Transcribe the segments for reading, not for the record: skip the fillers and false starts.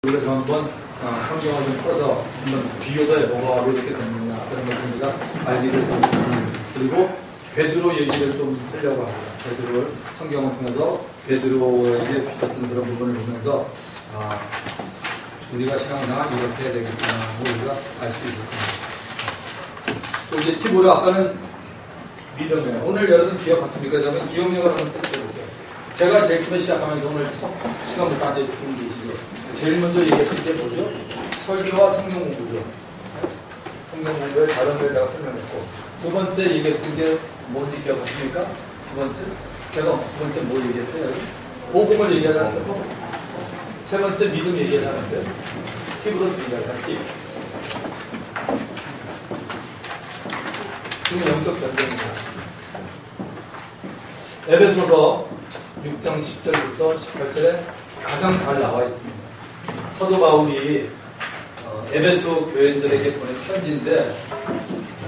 그래서 한번 성경을 좀 풀어서 한번 비교도 해보고 왜 이렇게 됐느냐 그런 걸 우리가 알기를 좀 그리고 베드로 얘기를 좀 하려고 합니다. 베드로를 성경을 통해서 베드로에게 비쳤던 그런 부분을 보면서 우리가 신앙생활 이렇게 해야 되겠구나 하고 우리가 알 수 있을 겁니다. 또 이제 팁으로 아까는 믿음이에요. 오늘 여러분 기억하십니까? 여러분 기억력을 한번 테스트해보세요. 제가 제일 처음에 시작하면서 오늘 시간부터 앉아있는 게 계시죠. 제일 먼저 얘기했던 게 뭐죠? 설교와 성경 공부죠. 성경 공부의 다른 걸 제가 설명했고, 두 번째 얘기했던 게 뭔지 기억하십니까? 두 번째? 제가 두 번째 뭐 얘기했어요? 복음을 얘기하자는데, 세 번째 믿음 얘기하자는데, 팁으로 얘기하자, 팁. 지금 영적 전쟁입니다. 에베소서 6장 10절부터 18절에 가장 잘 나와 있습니다. 사도 바울이 에베소 교인들에게 보낸 편지인데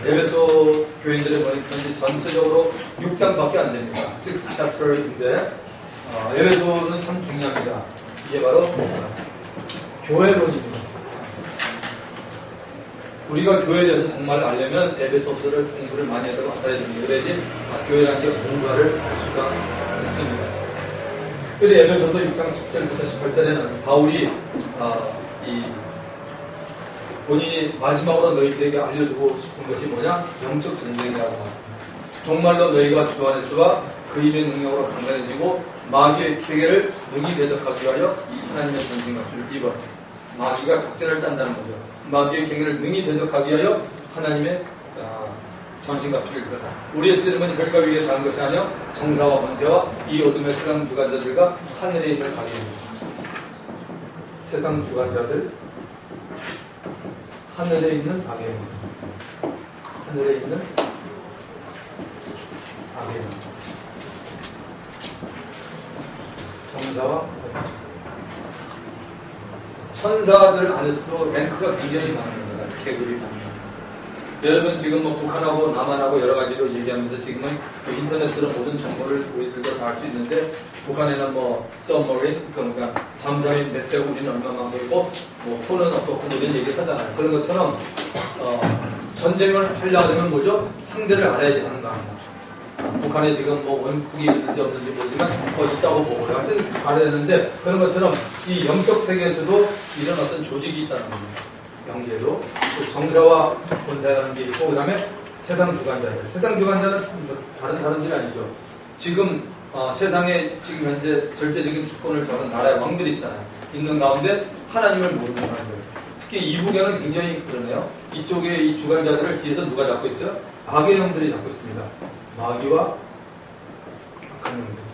에베소 교인들에 보낸 편지 전체적으로 6장밖에 안 됩니다. 6 chapter인데 에베소는 참 중요합니다. 이게 바로 교회론입니다. 우리가 교회에 대해서 정말 알려면 에베소서를 공부를 많이 하다가 알아야 됩니다. 그래야지 교회라는 게 뭔가를 알 수가 있습니다. 특별히 에베소서 6장 10절부터 18절에는 바울이 본인이 마지막으로 너희들에게 알려주고 싶은 것이 뭐냐? 영적 전쟁이라고 합니다. 정말로 너희가 주 안에서와 그 입의 능력으로 강건해지고 마귀의 계계를 능히 대적하기 위하여 하나님의 전쟁갑주를 입어. 마귀가 작전을 짠다는 거죠. 마귀의 계계를 능히 대적하기 위하여 하나님의 전신갑주를 입어라. 우리의 쓰름은 혈과 위에 닿은 것이 아니여 정사와 권세와 이 어둠의 세상 주관자들과 하늘에 있는 악인입니다. 세상 주관자들, 하늘에 있는 악인입니다. 하늘에 있는 악인입니다. 정사와 천사들 안에서도 랭크가 굉장히 많습니다. 계급이 많습니다. 여러분 지금 뭐 북한하고 남한하고 여러 가지로 얘기하면서 지금은 그 인터넷으로 모든 정보를 우리들도 다 알 수 있는데 북한에는 뭐 서머린 그러니까 잠수함이 몇 대고 우리는 얼마만 보이고 뭐 폰은 어떻고 이런 얘기를 하잖아요. 그런 것처럼 전쟁을 하려면 뭐죠? 상대를 알아야 되는 거 아닙니까? 북한에 지금 뭐 원국이 있는지 없는지 모르지만 있다고 보고요. 하여튼 알아야 되는데 그런 것처럼 이 영적 세계에서도 이런 어떤 조직이 있다는 겁니다. 영계도 정사와 본사라는 게 있고 그 다음에 세상 주관자들. 세상 주관자는 다른 일 아니죠. 지금 세상에 지금 현재 절대적인 주권을 잡은 나라의 왕들이 있잖아요. 있는 가운데 하나님을 모르는 사람들. 특히 이북에는 굉장히 그러네요. 이쪽에 이 주관자들을 뒤에서 누가 잡고 있어요? 악의 영들이 잡고 있습니다. 마귀와 악한 영들.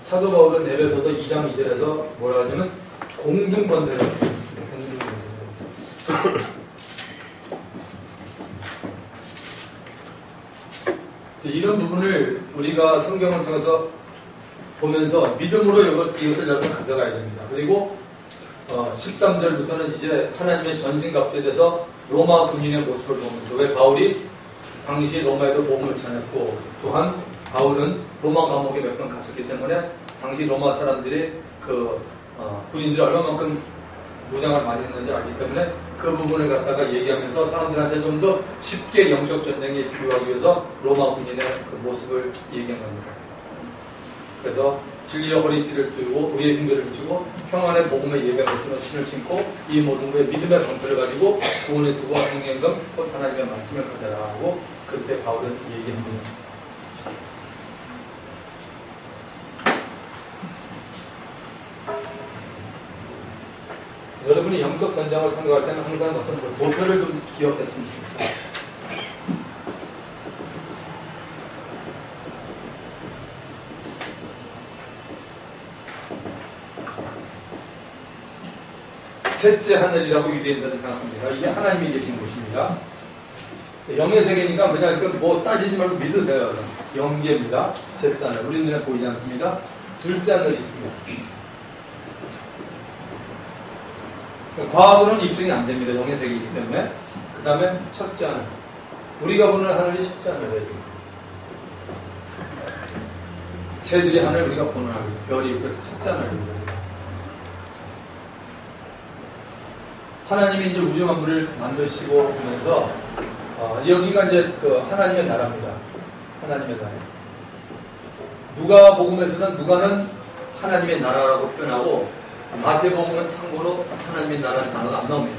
사도 바울은 에베소서 2장 2절에서 뭐라 하냐면 공중권세라고 했습니다. 공중권세. 이런 부분을 우리가 성경을 통해서 보면서 믿음으로 이것을 여러분 가져가야 됩니다. 그리고 13절부터는 이제 하나님의 전신갑주에 대해서 로마 군인의 모습을 보면서 왜 바울이 당시 로마에도 몸을 전했고 또한 바울은 로마 감옥에 몇 번 갇혔기 때문에 당시 로마 사람들이 군인들이 얼마만큼 무장을 많이 했는지 알기 때문에 그 부분을 갖다가 얘기하면서 사람들한테 좀 더 쉽게 영적 전쟁에 비유하기 위해서 로마 군인의 그 모습을 얘기한 겁니다. 그래서 진리의 허리띠를 들고 의의 흉배를 붙이고 평안의 복음의 예배 같은 신을 신고 이 모든 것에 믿음의 방패를 가지고 구원의 두고 성령금 곧 하나님의 말씀을 가져라 하고 그때 바울은 얘기합니다. 여러분이 영적 전쟁을 생각할 때는 항상 어떤 도표를 좀 기억했으면 좋겠습니다. 셋째 하늘이라고 유대인들은 생각합니다. 이게 하나님이 계신 곳입니다. 영의 세계니까 그냥 뭐 따지지 말고 믿으세요. 영계입니다. 셋째 하늘. 우리 눈에 보이지 않습니다. 둘째 하늘이 있습니다. 과학으로는 입증이 안 됩니다. 영의 세계이기 때문에. 그 다음에 첫째 하늘. 우리가 보는 하늘이 첫째 하늘이에요. 지금. 새들이 하늘, 우리가 보는 하늘, 별이 있고 첫째 하늘입니다. 하나님이 이제 우주 만물을 만드시고 하면서 여기가 이제 그 하나님의 나라입니다. 하나님의 나라. 누가복음에서는 누가는 하나님의 나라라고 표현하고 마태복음은 참고로 하나님의 나라는 단어가 안 나옵니다.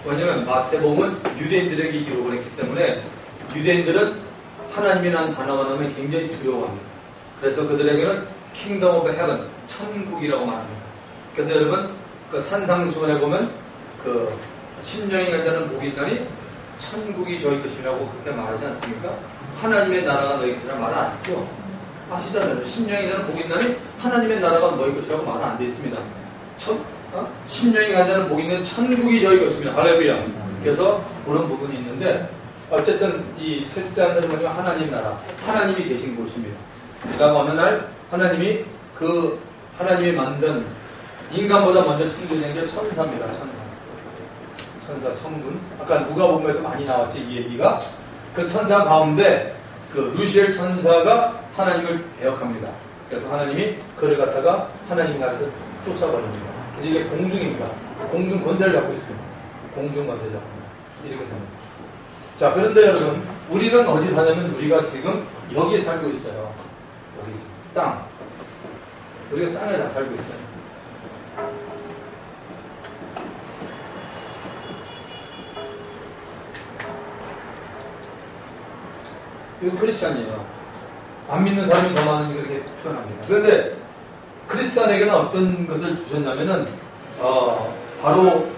왜냐하면 마태복음은 유대인들에게 기록을 했기 때문에 유대인들은 하나님이라는 단어가 나오면 굉장히 두려워합니다. 그래서 그들에게는 킹덤 오브 헤븐, 천국이라고 말합니다. 그래서 여러분 그 산상수훈에 보면 그 심령이 간다는 복이 있다니 천국이 저희 것이라고 그렇게 말하지 않습니까? 하나님의 나라가 너희 것이라 말 안 했죠. 아시잖아요. 심령이 간다는 복이 있다니 하나님의 나라가 너희 것이라고 말 안 돼 있습니다. 심령이 간다는 복이 있는 천국이 저희 것입니다. 할렐루야. 그래서 그런 부분이 있는데 어쨌든 이 셋째 하늘은 뭐냐면 하나님 나라, 하나님이 계신 곳입니다. 그다음 어느 날 하나님이 하나님이 만든 인간보다 먼저 창조된 게 천사입니다. 천사 천군. 아까 누가복음에도 많이 나왔죠. 이 얘기가. 그 천사 가운데 그 루시엘 천사가 하나님을 대역합니다. 그래서 하나님이 그를 갖다가 하나님 나라에서 쫓아버립니다. 이게 공중입니다. 공중 권세를 갖고 있습니다. 공중 권세를 잡고 이렇게 됩니다. 자, 그런데 여러분, 우리는 어디 사냐면 우리가 지금 여기에 살고 있어요. 여기 땅. 우리가 땅에 다 살고 있어요. 이거 크리스찬이에요. 안 믿는 사람이 더 많은 이렇게 표현합니다. 그런데 크리스찬에게는 어떤 것을 주셨냐면은 바로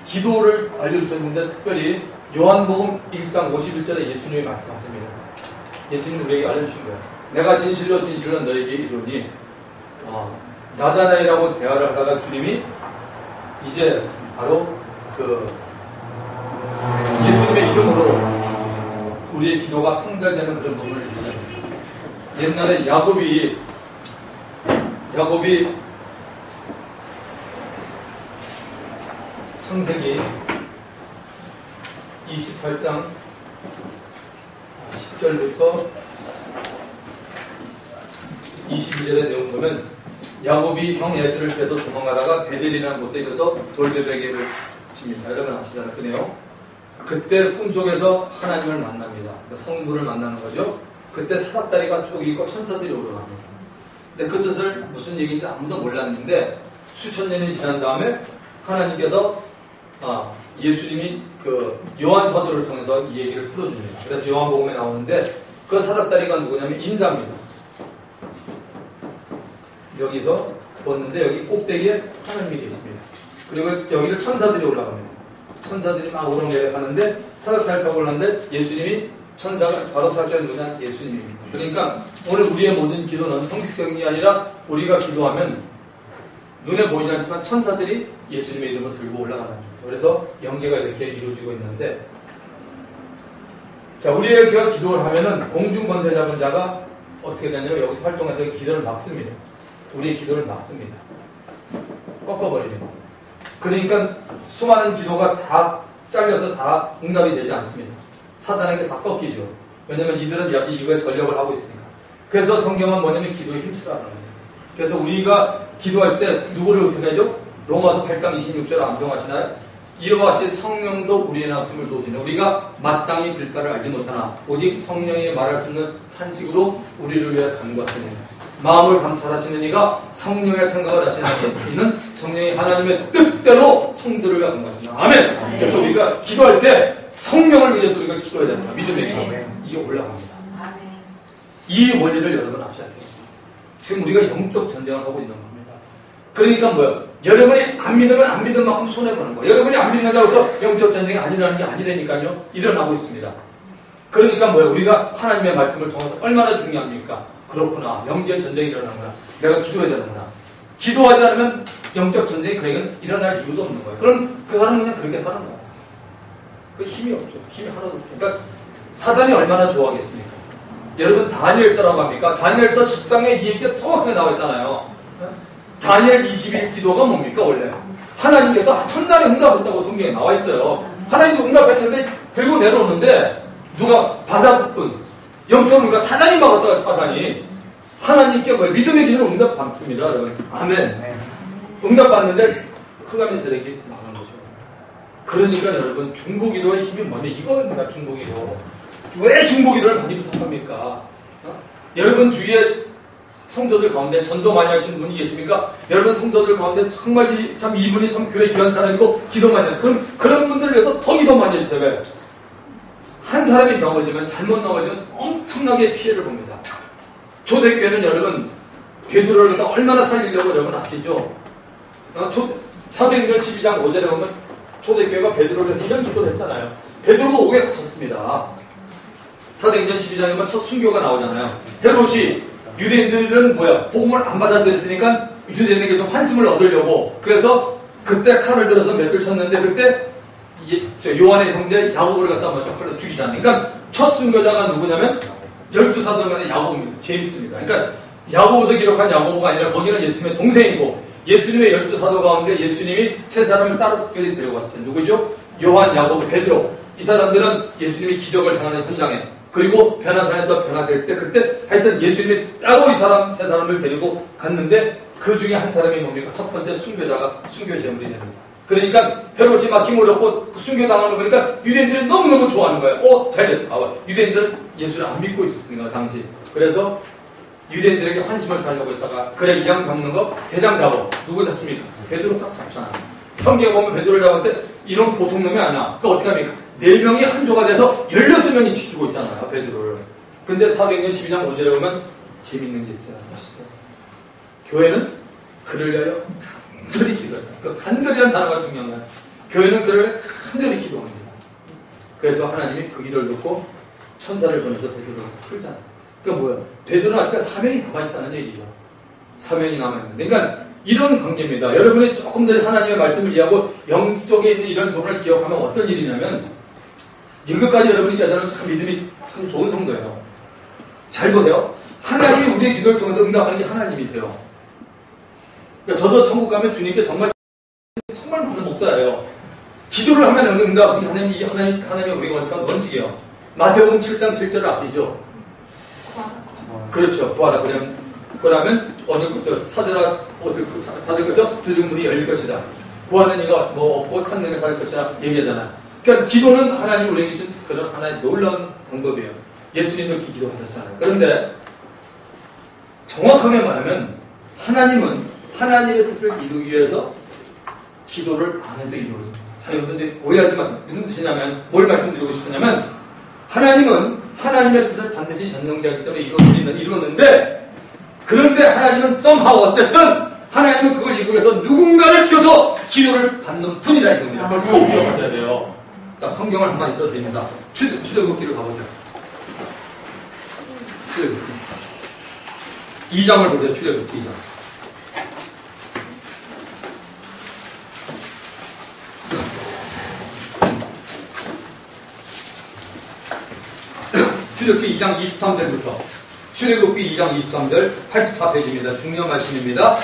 기도를 알려주셨는데 특별히 요한복음 1장 51절에 예수님이 말씀하십니다. 예수님이 우리에게 알려주신 거예요. 내가 진실로 진실로 너에게 이르노니 나다나엘하고 대화를 하다가 주님이 이제 바로 그 예수님의 이름으로 우리의 기도가 상달되는 그런 부분을 얘기합니다. 옛날에 야곱이 창세기 28장 10절부터 22절의 내용 보면 야곱이 형 에서를 빼서 도망가다가 베델이라는 곳에 이르러서 돌베개를 칩니다. 여러분 아시잖아요. 그 내용. 그때 꿈속에서 하나님을 만납니다. 성부를 만나는 거죠. 그때 사닥다리가 쭉 있고 천사들이 올라갑니다. 근데 그 뜻을 무슨 얘기인지 아무도 몰랐는데 수천 년이 지난 다음에 하나님께서 예수님이 그 요한 사도를 통해서 이 얘기를 풀어줍니다. 그래서 요한복음에 나오는데 그 사닥다리가 누구냐면 인자입니다. 여기서 보는데 여기 꼭대기에 하나님이 계십니다. 그리고 여기를 천사들이 올라갑니다. 천사들이 막 오르내려 가는데 사닥다리 타고 올라가는데 예수님이 천사가 바로 사닥다리 누구냐? 예수님입니다. 그러니까 오늘 우리의 모든 기도는 형식적인 게 아니라 우리가 기도하면 눈에 보이지 않지만 천사들이 예수님의 이름을 들고 올라가는 거죠. 그래서 연계가 이렇게 이루어지고 있는데 자, 우리의 기도를 하면은 공중권세 잡은 자가 어떻게 되냐면 여기서 활동해서 기도를 막습니다. 우리의 기도를 막습니다. 꺾어버립니다. 그러니까 수많은 기도가 다 잘려서 다 응답이 되지 않습니다. 사단에게 다 꺾이죠. 왜냐면 이들은 이거에 전력을 하고 있으니까. 그래서 성경은 뭐냐면 기도에 힘쓰라는 거예요. 그래서 우리가 기도할 때 누구를 어떻게 하죠? 로마서 8장 26절 암송하시나요? 이와 같이 성령도 우리의 낙심을 도우시네. 우리가 마땅히 빌가를 알지 못하나 오직 성령이 말할 수 없는 탄식으로 우리를 위해 간구하시네. 마음을 감찰하시는 이가 성령의 생각을 하시는 이는 성령이 하나님의 뜻대로 성도를 위해 간구하시네. 아멘. 그래서 우리가 기도할 때 성령을 위해서 우리가 기도해야 됩니다. 믿음의 기도. 이게 올라갑니다. 이 원리를 여러분 아셔야 돼요. 지금 우리가 영적 전쟁을 하고 있는 겁니다. 그러니까 뭐요? 여러분이 안 믿으면 안 믿은 만큼 손해보는 거예요. 여러분이 안 믿는다고 해서 영적 전쟁이 아니라는 게 아니라니까요. 일어나고 있습니다. 그러니까 뭐요? 우리가 하나님의 말씀을 통해서 얼마나 중요합니까? 그렇구나. 영적 전쟁이 일어나는구나. 내가 기도해야 되는구나. 기도하지 않으면 영적 전쟁이 그에게는 일어날 이유도 없는 거예요. 그럼 그 사람은 그냥 그렇게 사는 거예요. 그 힘이 없죠. 힘이 하나도 없죠. 그러니까 사단이 얼마나 좋아하겠습니까? 여러분 다니엘서라고 합니까? 다니엘서 10장에 이 얘기가 정확하게 나와 있잖아요. 다니엘 20일 기도가 뭡니까 원래? 하나님께서 첫날에 응답했다고 성경에 나와 있어요. 하나님도 응답했는데 들고 내려오는데 누가 바사구꾼 영적으로 사단이 막았다가 사단이 하나님께 뭐 믿음의 길로 응답 받습니다. 여러분. 아멘. 응답 받는데 흑암의 세력이 나간 거죠. 그러니까 여러분 중보기도의 힘이 뭐냐 이거입니다. 중보기도. 왜 중보기도를 많이 부탁합니까? 여러분 주위에 성도들 가운데 전도 많이 하시는 분이 계십니까? 여러분 성도들 가운데 정말 참 이분이 참 교회 귀한 사람이고 기도 많이 해요. 그럼 그런 분들을 위해서 더 기도 많이 해주세요. 왜? 한 사람이 넘어지면 잘못 넘어지면 엄청나게 피해를 봅니다. 초대교회는 여러분 베드로를 얼마나 살리려고 여러분 아시죠? 사도행전 12장 5절에 보면 초대교회가 베드로를 위해서 이런 기도를 했잖아요. 베드로가 옥에 갇혔습니다. 사도행전 12장에 보면 첫 순교가 나오잖아요. 헤롯이 유대인들은 복음을 안 받아들였으니까 유대인에게 좀 환심을 얻으려고 그래서 그때 칼을 들어서 몇 을 쳤는데 그때 요한의 형제 야고보를 갖다 먼저 칼로 죽이잖아요. 그러니까 첫 순교자가 누구냐면 12사도 간의 야고보입니다. 제임스입니다. 그러니까 야고보서 기록한 야고보가 아니라 거기는 예수님의 동생이고 예수님의 12사도 가운데 예수님이 세 사람을 따로 특별히 데려갔어요. 누구죠? 요한, 야고보, 베드로. 이 사람들은 예수님이 기적을 당하는 현장에 그리고 변화산에서 변화될 때 그때 하여튼 예수님이 따로 이 사람 세 사람을 데리고 갔는데 그 중에 한 사람이 뭡니까? 첫 번째 순교자가 순교 제물이 됩니다. 그러니까 헤롯이 막 힘을 얻고 순교당하는 거 보니까 유대인들이 너무너무 좋아하는 거예요. 잘됐다. 유대인들은 예수를 안 믿고 있었으니까 당시. 그래서 유대인들에게 환심을 살려고 했다가 그래 이양 잡는 거 대장 잡아. 누구 잡습니까? 베드로 딱 잡잖아. 성경에 보면 베드로를 잡을 때 이런 보통 놈이 아니야. 그 어떻게 합니까? 4명이 한 조가 돼서 16명이 지키고 있잖아요. 베드로를. 근데 사도행전 12장 5절에 보면 재밌는 게 있어요. 멋있어요. 교회는 그를 위하여 간절히 기도한다. 그 간절이라는 단어가 중요한 거예요. 교회는 그를 위하여 간절히 기도합니다. 그래서 하나님이 그 기도를 듣고 천사를 보내서 베드로를 풀잖아요. 그러니까 뭐예요? 베드로는 아직 사명이 남아있다는 얘기죠. 사명이 남아있는데. 그러니까 이런 관계입니다. 여러분이 조금 더 하나님의 말씀을 이해하고 영적에 있는 이런 부분을 기억하면 어떤 일이냐면 이것까지 여러분이 깨달으면 참 믿음이 참 좋은 성도예요. 잘 보세요. 하나님이 우리의 기도를 통해서 응답하는 게 하나님이세요. 그러니까 저도 천국 가면 주님께 정말 많은 목사예요. 기도를 하면 응답하는 게 하나님의 우리가 원칙이에요. 마태복음 7장 7절을 아시죠? 그렇죠. 구하라. 그러면 얻을 것이죠. 찾을 것이죠. 두드리는 문이 열릴 것이다. 구하는 이가 없고 찾는 이가 받을 것이다. 얘기하잖아요. 그러니까 기도는 하나님이 우리에게 준 그런 하나의 놀라운 방법이에요. 예수님도 이렇게 기도하셨잖아요. 그런데 정확하게 말하면 하나님은 하나님의 뜻을 이루기 위해서 기도를 안 해도 이루어집니다. 자, 여러분들 오해하지 마세요. 무슨 뜻이냐면 뭘 말씀드리고 싶으냐면 하나님은 하나님의 뜻을 반드시 전능자이기 때문에 이루었는데 그런데 하나님은 somehow 어쨌든 하나님은 그걸 이루기 위해서 누군가를 시켜서 기도를 받는 분이라 이겁니다. 그걸 꼭 기억하셔야 돼요. 자, 성경을 한번 읽어드립니다. 출애굽기를 가보죠. 출애굽기 2장을 보세요. 출애굽기 2장. 출애굽기 2장 23절부터 출애굽기 2장 23절 84페이지입니다. 중요한 말씀입니다.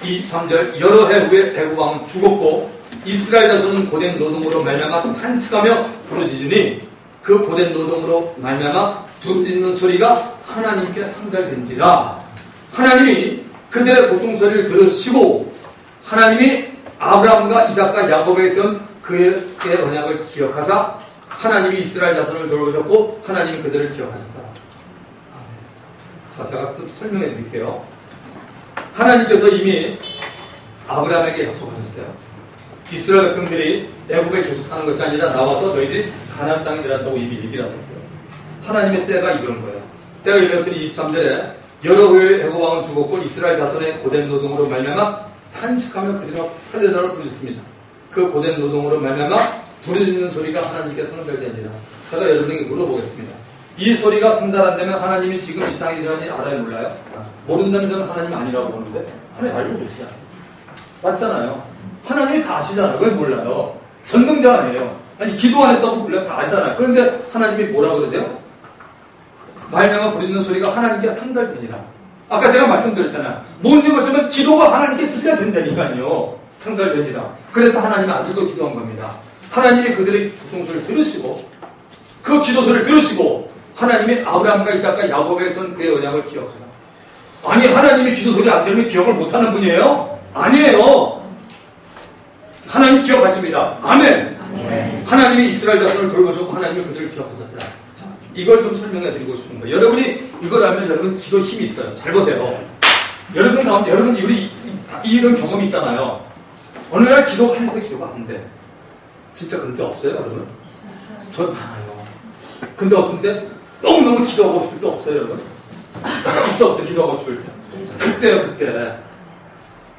23절 여러 해 후에 애굽 왕은 죽었고 이스라엘 자손은 고된 노동으로 말미암아 탄식하며 부르짖으니 그 고된 노동으로 말미암아 부르짖는 소리가 하나님께 상달된지라. 하나님이 그들의 고통 소리를 들으시고 하나님이 아브라함과 이삭과 야곱에게 세운 그의 언약을 기억하사 하나님이 이스라엘 자손을 돌보셨고 하나님이 그들을 기억하셨다. 자, 제가 좀 설명해 드릴게요. 하나님께서 이미 아브라함에게 약속하셨어요. 이스라엘 백성들이 애굽에 계속 사는 것이 아니라 나와서 너희들이 가나안 땅에 들어간다고 이미 얘기를 하셨어요. 하나님의 때가 이런 거예요. 때가 이르렀더니 23절에 여러 후에 애굽 왕은 죽었고 이스라엘 자손의 고된 노동으로 말미암아 탄식하며 그들을 살려달라고 부르셨습니다. 그 고된 노동으로 말미암아 부르짖는 소리가 하나님께 상달되니라. 제가 여러분에게 물어보겠습니다. 이 소리가 상달한다면 하나님이 지금 지상에 일어나는 일 알아요? 몰라요? 모른다면 저는 하나님이 아니라고 보는데 하나님 알고 계시잖아요. 맞잖아요. 하나님이 다 아시잖아요. 왜 몰라요? 전능자 아니에요. 아니 기도 안 했다고 몰라요. 다 알잖아요. 그런데 하나님이 뭐라 그러세요? 말미암아 부르짖는 소리가 하나님께 상달되니라. 아까 제가 말씀드렸잖아요. 모든 것처럼 기도가 하나님께 들려야 된다니까요. 상달되지라. 그래서 하나님의 아들도 기도한 겁니다. 하나님이 그들의 고통소리를 들으시고 그 기도소리를 들으시고 하나님이 아브라함과 이삭과 야곱에 선 그의 언약을 기억하라. 아니 하나님이 기도소리 안 들으면 기억을 못하는 분이에요? 아니에요. 하나님 기억하십니다. 아멘. 하나님이 이스라엘 자손을 돌보셨고 하나님이 그들을 기억하셨더라. 자, 이걸 좀 설명해 드리고 싶은 거예요. 여러분이 이걸 알면 여러분 기도 힘이 있어요. 잘 보세요. 여러분 우리 이런 경험이 있잖아요. 어느 날 기도하면서 기도가 안 돼. 진짜 그런 게 없어요, 여러분? 전 많아요. 근데 어떤데 너무너무 기도하고 싶을 때 없어요, 여러분? 있어, 없어, 기도하고 싶을 때. 그때요, 그때.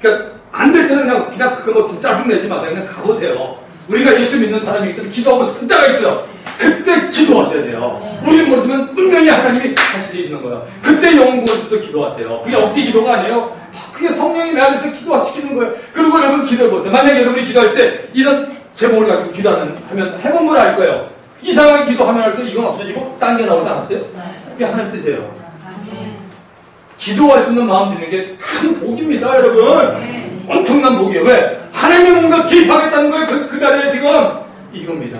그러니까 안 될 때는 그냥 그거 뭐 짜증내지 마세요. 그냥 가보세요. 우리가 예수 믿는 사람이기 때문에 기도하고 싶은 때가 있어요. 그때 기도하셔야 돼요. 우리 모르면 분명히 하나님이 하실 일이 있는 거예요. 그때 영혼 구원도 기도하세요. 그게 억지 기도가 아니에요. 그게 성령이 내 안에서 기도시키는 거예요. 그리고 여러분 기도해보세요. 만약에 여러분이 기도할 때 이런 제목을 가지고 기도하면 해본 걸 알 거예요. 이상하게 기도하면 할때 이건 없어지고 딴 게 나오지 않았어요? 그게 하나님 뜻이에요. 기도할 수 있는 마음 드는 게 큰 복입니다, 여러분. 엄청난 복이에요. 왜? 하나님이 뭔가 개입하겠다는 거예요. 그 자리에 지금 이겁니다.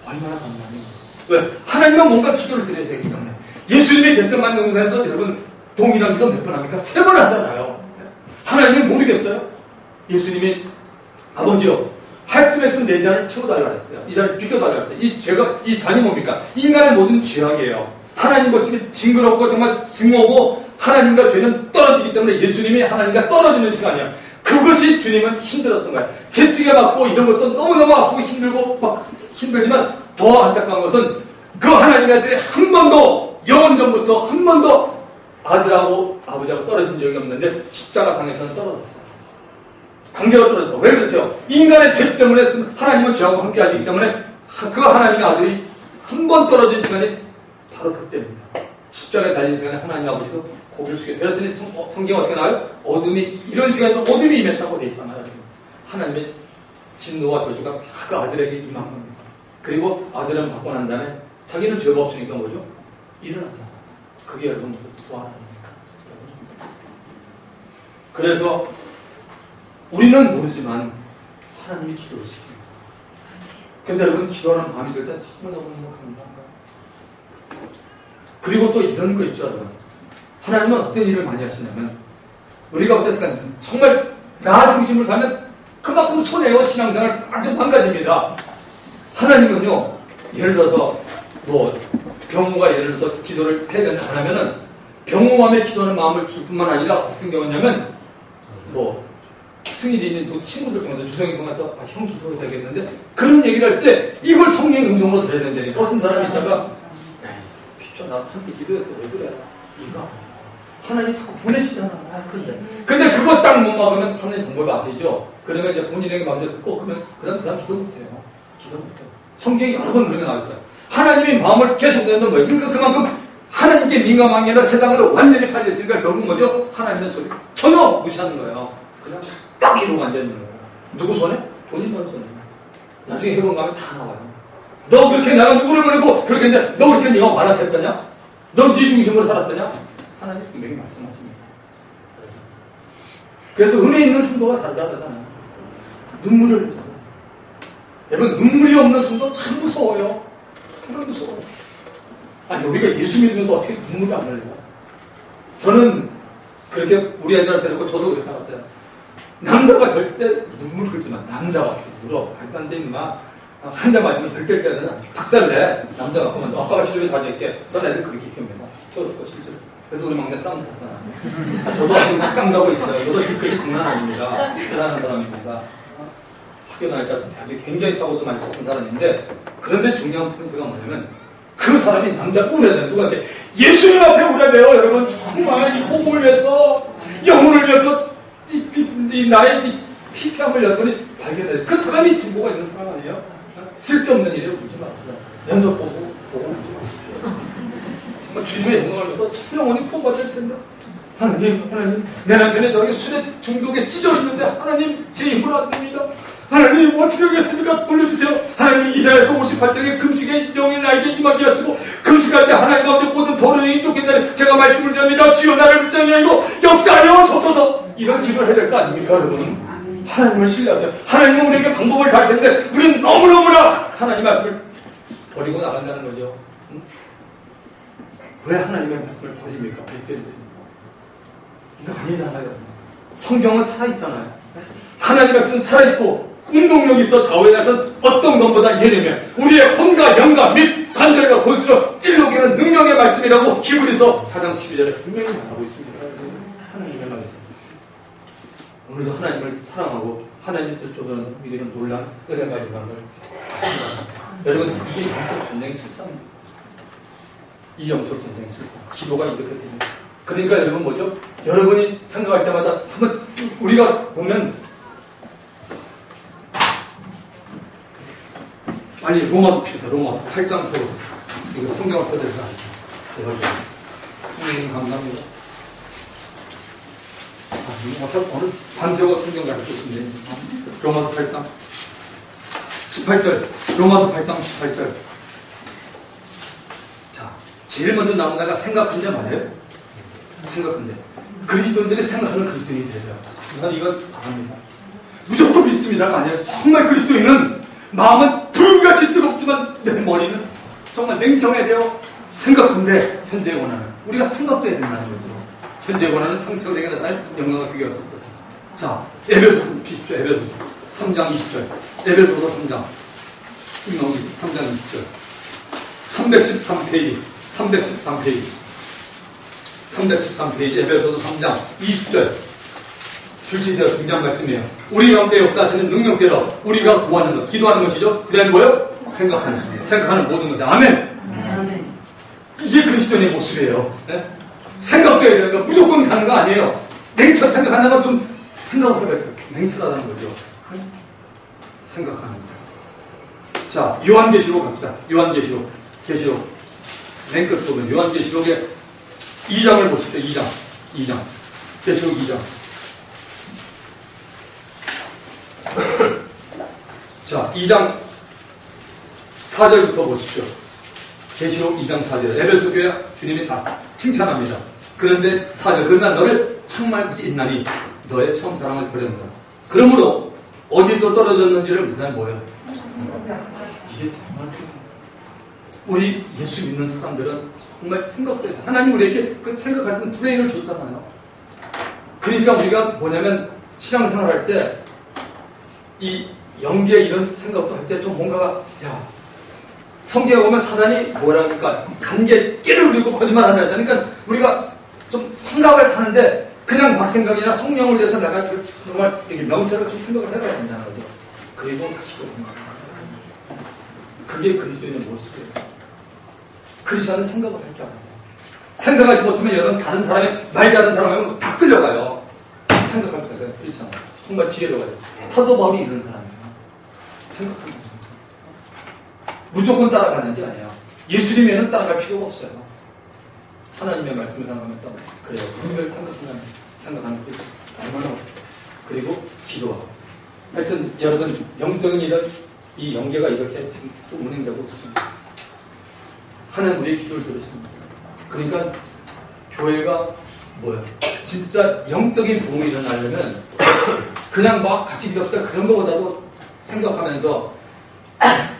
얼마나 감사해요. 왜? 하나님은 뭔가 기도를 드려야 되기 때문에. 예수님이 겟세마네 동산에서 여러분 동일한 기도 몇 번 합니까? 3번 하잖아요. 하나님은 모르겠어요? 예수님이 아버지요, 말씀했으면 내 잔을 채워달라 그랬어요. 이 잔을 비켜달라 그랬어요. 이 잔이 뭡니까? 인간의 모든 죄악이에요. 하나님 것이 징그럽고 정말 증오고 하나님과 죄는 떨어지기 때문에 예수님이 하나님과 떨어지는 시간이야. 그것이 주님은 힘들었던 거야. 재치게 받고 이런 것도 너무너무 아프고 힘들고 막 힘들지만 더 안타까운 것은 그 하나님의 아들이 한 번도 영원전부터 한 번도 아들하고 아버지하고 떨어진 적이 없는데 십자가상에서는 떨어졌어요. 관계가 떨어졌다. 왜 그렇죠? 인간의 죄 때문에 하나님은 죄하고 함께 하시기 때문에 그 하나님의 아들이 한 번 떨어진 시간이 바로 그때입니다. 십자가에 달린 시간에 하나님 아버지도 고개를 숙여 그랬더니 성경 어떻게 나와요? 어둠이 이런 시간에도 어둠이 임했다고 돼 있잖아요. 하나님의 진노와 저주가 그 아들에게 임한 겁니다. 그리고 아들은 받고 난 다음에 자기는 죄가 없으니까 뭐죠? 일어났다. 그게 여러분 부활 아닙니까? 그래서 우리는 모르지만 하나님이 기도를 시킵니다. 그래서 여러분 기도하는 마음이 들 때 너무너무 행복합니다. 그리고 또 이런 거 있죠, 여러분. 하나님은 어떤 일을 많이 하시냐면 우리가 어쨌든 정말 나 중심으로 살면 그만큼 손해요. 신앙생활 완전 망가집니다. 하나님은요, 예를 들어서 뭐 병우가 예를 들어서 기도를 해야 된다 하면은 병우함에 기도하는 마음을 줄 뿐만 아니라 어떤 경우냐면 뭐 승일이 있는 친구들 중에서 주성이 보면서 형 기도해야 되겠는데 그런 얘기를 할 때 이걸 성령의 음성으로 들어야 된다니까. 어떤 사람이 있다가 나 함께 기도했어. 왜 그래? 이거 하나님이 자꾸 보내시잖아. 근데 그거 딱 못 막으면 하나님 방법을 아시죠? 그러면 이제 본인에게 마음대로 듣고 그러면 그 사람 기도 못해요. 기도 못해요. 성경이 여러 번 그런 게 나왔어요. 하나님이 마음을 계속 내는 거예요. 그러니까 그만큼 하나님께 민감한 게 아니라 세상으로 완전히 팔렸으니까 결국 뭐죠? 하나님의 소리 전혀 무시하는 거예요. 그냥 딱 이러고 앉아있는 거예요. 누구 손에? 본인 손에. 나중에 해본 가면 다 나와요. 너 그렇게 내가 누구를 보내고 그렇게 했는데 너 그렇게 네가 완악했더냐? 너 네 중심으로 살았더냐? 하나님 분명히 말씀하십니다. 그래서 은혜 있는 성도가 다르다잖아요. 눈물을 흘리잖아요. 여러분 눈물이 없는 성도 참 무서워요. 정말 무서워요. 아니 우리가 예수 믿으면서 어떻게 눈물이 안 흘려요? 저는 그렇게 우리 애들한테 그렇고 저도 그랬다 같아요. 남자가 절대 눈물 흘리지만 남자가 울어. 발단데 임마. 한 대 맞으면 절대 때는 박살내. 남자가 보면 아빠가 집에 다닐게. 전 애들 그렇게 키웁니다. 키워줬고 실제로. 그래도 우리 막내 싸움 잘하잖아. 저도 아직 깜깜하고 있어요. 저도 그게 장난 아닙니다. 대단한 사람입니다. 학교 다닐 때 대학에 굉장히 사고도 많이 쳤던 사람인데 그런데 중요한 포인트가 뭐냐면 그 사람이 남자 울어야 돼. 누구한테? 예수님 앞에 울어야 돼요. 여러분 정말 이 복음을 위해서 영혼을 위해서 이 나의 피폐함을 여러분이 발견해야 돼. 그 사람이 진보가 있는 사람 아니에요? 쓸데없는 일에 울지 마세요. 연속 보고 울지 마십시오. 정말 주님의 영광을 위해서 저 영혼이 구원받을 텐데 하나님 내 남편이 저렇게 술에 중독에 찢어 있는데 하나님 제 힘으로 안 됩니다. 하나님 어떻게 하겠습니까? 돌려주세요. 하나님 이사야서 58장에 금식의 영이 나에게 임하게 하시고 금식할 때 하나님 가운데 모든 더러운 영이 쫓긴다니 제가 말씀을 드립니다. 주여 나를 불쌍히 여기고 역사하여 줬소서. 이런 기도를 해야 될 거 아닙니까 여러분? 하나님을 신뢰하세요. 하나님은 우리에게 방법을 다 텐데 우리는 너무너무나 하나님 말씀을 버리고 나간다는 거죠. 응? 왜 하나님의 말씀을 버립니까? 이거 아니잖아요. 성경은 살아있잖아요. 하나님의 말씀은 살아있고 운동력이 있어 좌우에 나서 어떤 것보다 예리하며 우리의 혼과 영과 및 관절과 골수로 찔러기는 능력의 말씀이라고 히브리서 4장 12절에 분명히 말하고 있습니다. 하나님의 말씀. 오늘도 하나님을 사랑하고 하나님께서 쫓아서 우리는 놀란 은혜가 있는 걸 아십니다. 여러분 이게 영적 전쟁의 실상입니다. 이 영적 전쟁의 실상. 기도가 이렇게 됩니다. 그러니까 여러분 뭐죠? 여러분이 생각할 때마다 한번 우리가 보면 아니 로마서 피자 로마서 8장 표 이거 성경을 써드릴까? 감사합니다. 오늘 반세가 성경 가르쳐 주신데 로마서 8장 18절 로마서 8장 18절 자 제일 먼저 나온 데가 생각한 자 맞아요? 생각한데 그리스도인들이 생각하는 그리스도인이 되죠. 난 이거 잘합니다. 무조건 믿습니다가 아니라 정말 그리스도인은 마음은 불같이 뜨겁지만 내 머리는 정말 냉정해야 돼요. 생각한데 현재의 원하는 우리가 생각도 해야 된다는 거죠. 현재의 원하는 창조되게 나타날 영광과 비교가 없다. 자 에베소서 보십시오. 에베소서 3장 20절 에베소서 3장 3장 20절 313페이지 313페이지 에베소서 3장 20절 출시되어 중요한 말씀이에요. 우리 가운데 역사하시는 능력대로 우리가 구하는 것, 기도하는 것이죠. 그 다음에 뭐예요? 생각하는 모든 것. 아멘. 이게 그리스도인의 모습이에요. 네? 생각도 해야 되는 거 무조건 가는 거 아니에요. 냉철 생각한다면 좀 생각을 해봐야 돼요. 냉철하다는 거죠. 네? 생각하는 거. 자, 요한계시록 갑시다. 요한계시록. 맨 끝 보면 요한계시록의 2장을 보십시오. 2장. 계시록 2장. 자, 2장 4절부터 보십시오. 계시록 2장 4절. 에베소 교회 주님이 다 칭찬합니다. 그런데 4절. 그러나 너를 창말같이 있나니 너의 처음 사랑을 버렸노라. 그러므로 어디서 떨어졌는지를 묻는 뭐예요? 이게 정말 우리 예수 믿는 사람들은 정말 생각도 해요. 하나님 우리에게 그 생각할 때는 브레인을 줬잖아요. 그러니까 우리가 뭐냐면 신앙생활 할 때 이 연기에 이런 생각도 할 때 좀 뭔가가 성경에 보면 사단이 뭐라니까 간계 깨를 부리고 거짓말한다 하잖아요. 그러니까 우리가 좀 생각을 하는데 그냥 막 생각이나 성령을 위해서 내가 정말 이렇게 명세로 좀 생각을 해봐야 된다는 거죠. 그리고 그게 그리스도인의 모습이에요. 크리스천은 생각을 할 줄 알아요. 생각하지 못하면 여러분 다른 사람이 말 다른 사람하면 다 끌려가요. 생각할 줄 알아요. 크리스천은 정말 지혜로워요. 사도 바울이 이런 사람이에요. 생각합니다. 무조건 따라가는 게 아니에요. 예수님에는 따라갈 필요가 없어요. 하나님의 말씀을 생각하면 그래요. 분명히 생각하는 게 얼마나 없어요. 그리고 기도하고. 하여튼 여러분 영적인 이런 이 연계가 이렇게 또 운행되고 있습니다. 하나님 우리의 기도를 들으십니다. 그러니까 교회가 뭐예요? 진짜 영적인 부흥이 일어나려면 그냥 막 같이 기도합시다 그런 것보다도 생각하면서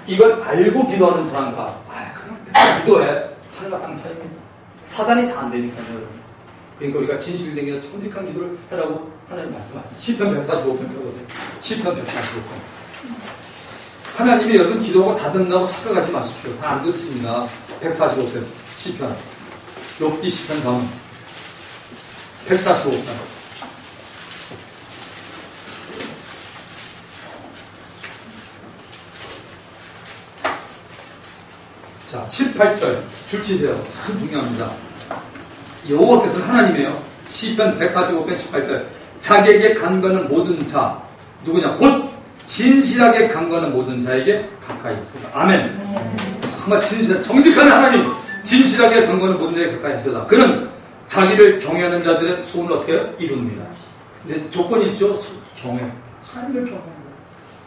이걸 알고 기도하는 사람과 그럼 기도해 하늘과 땅 차이입니다. 사단이 다 안 되니까요. 그러니까 우리가 진실된 게 정직한 기도를 하라고 하나님 말씀하십니다. 시편 145편 펴보세요. 시편 145편. 하나님이 여러분 기도하고 다 듣는다고 착각하지 마십시오. 다 안 듣습니다. 145편 시편 욥기 시편 다음 145편. 자, 18절 줄치세요. 참 중요합니다. 여호와께서는 하나님이에요. 시편 145편 18절. 자기에게 간과하는 모든 자 누구냐? 곧 진실하게 간과하는 모든 자에게 가까이. 아멘. 정말 진실, 정직한 하나님, 진실하게 간과하는 모든 자에게 가까이 하시다. 그는 자기를 경외하는 자들의 소원을 어떻게 이룹니다. 근데 조건이 있죠. 경외. 하나님을 경외합니다.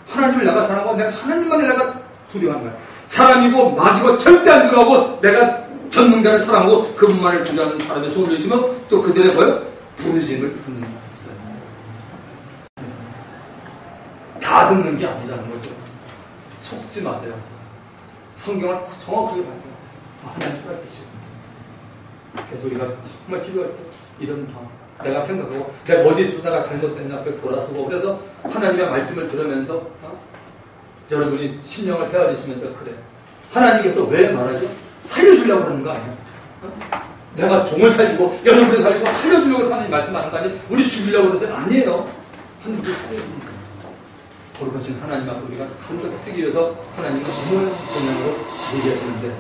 하나님을 내가 사랑하고 내가 하나님만을 내가 두려워하는 거야. 사람이고 마귀고 절대 안 두려워하고 내가 전능자를 사랑하고 그분만을 두려워하는 사람의 손을 내시면 또 그들의 뭐요? 부르심을 듣는 거였어요. 다 듣는 게 아니라는 거죠. 속지 마세요. 성경을 정확하게 봐야 돼요. 하나님 허락하시고. 그래서 우리가 정말 필요할 때 이런 더 내가 생각하고 내가 어디서다가 잘못됐나 앞에 돌아서고 그래서 하나님의 말씀을 들으면서 여러분이 심령을 헤아리시면서 그래 하나님께서 왜 말하죠? 살려주려고 그러는 거 아니야? 내가 종을 살리고 여러분을 살리고 살려주려고 하나님 말씀하는 거 아니에요? 우리 죽이려고 그러죠? 아니에요. 하나님께 살려줍니다. 거룩하신 하나님 앞에 우리가 한껏 쓰기 위해서 하나님은 어머니 성령으로 얘기하시는데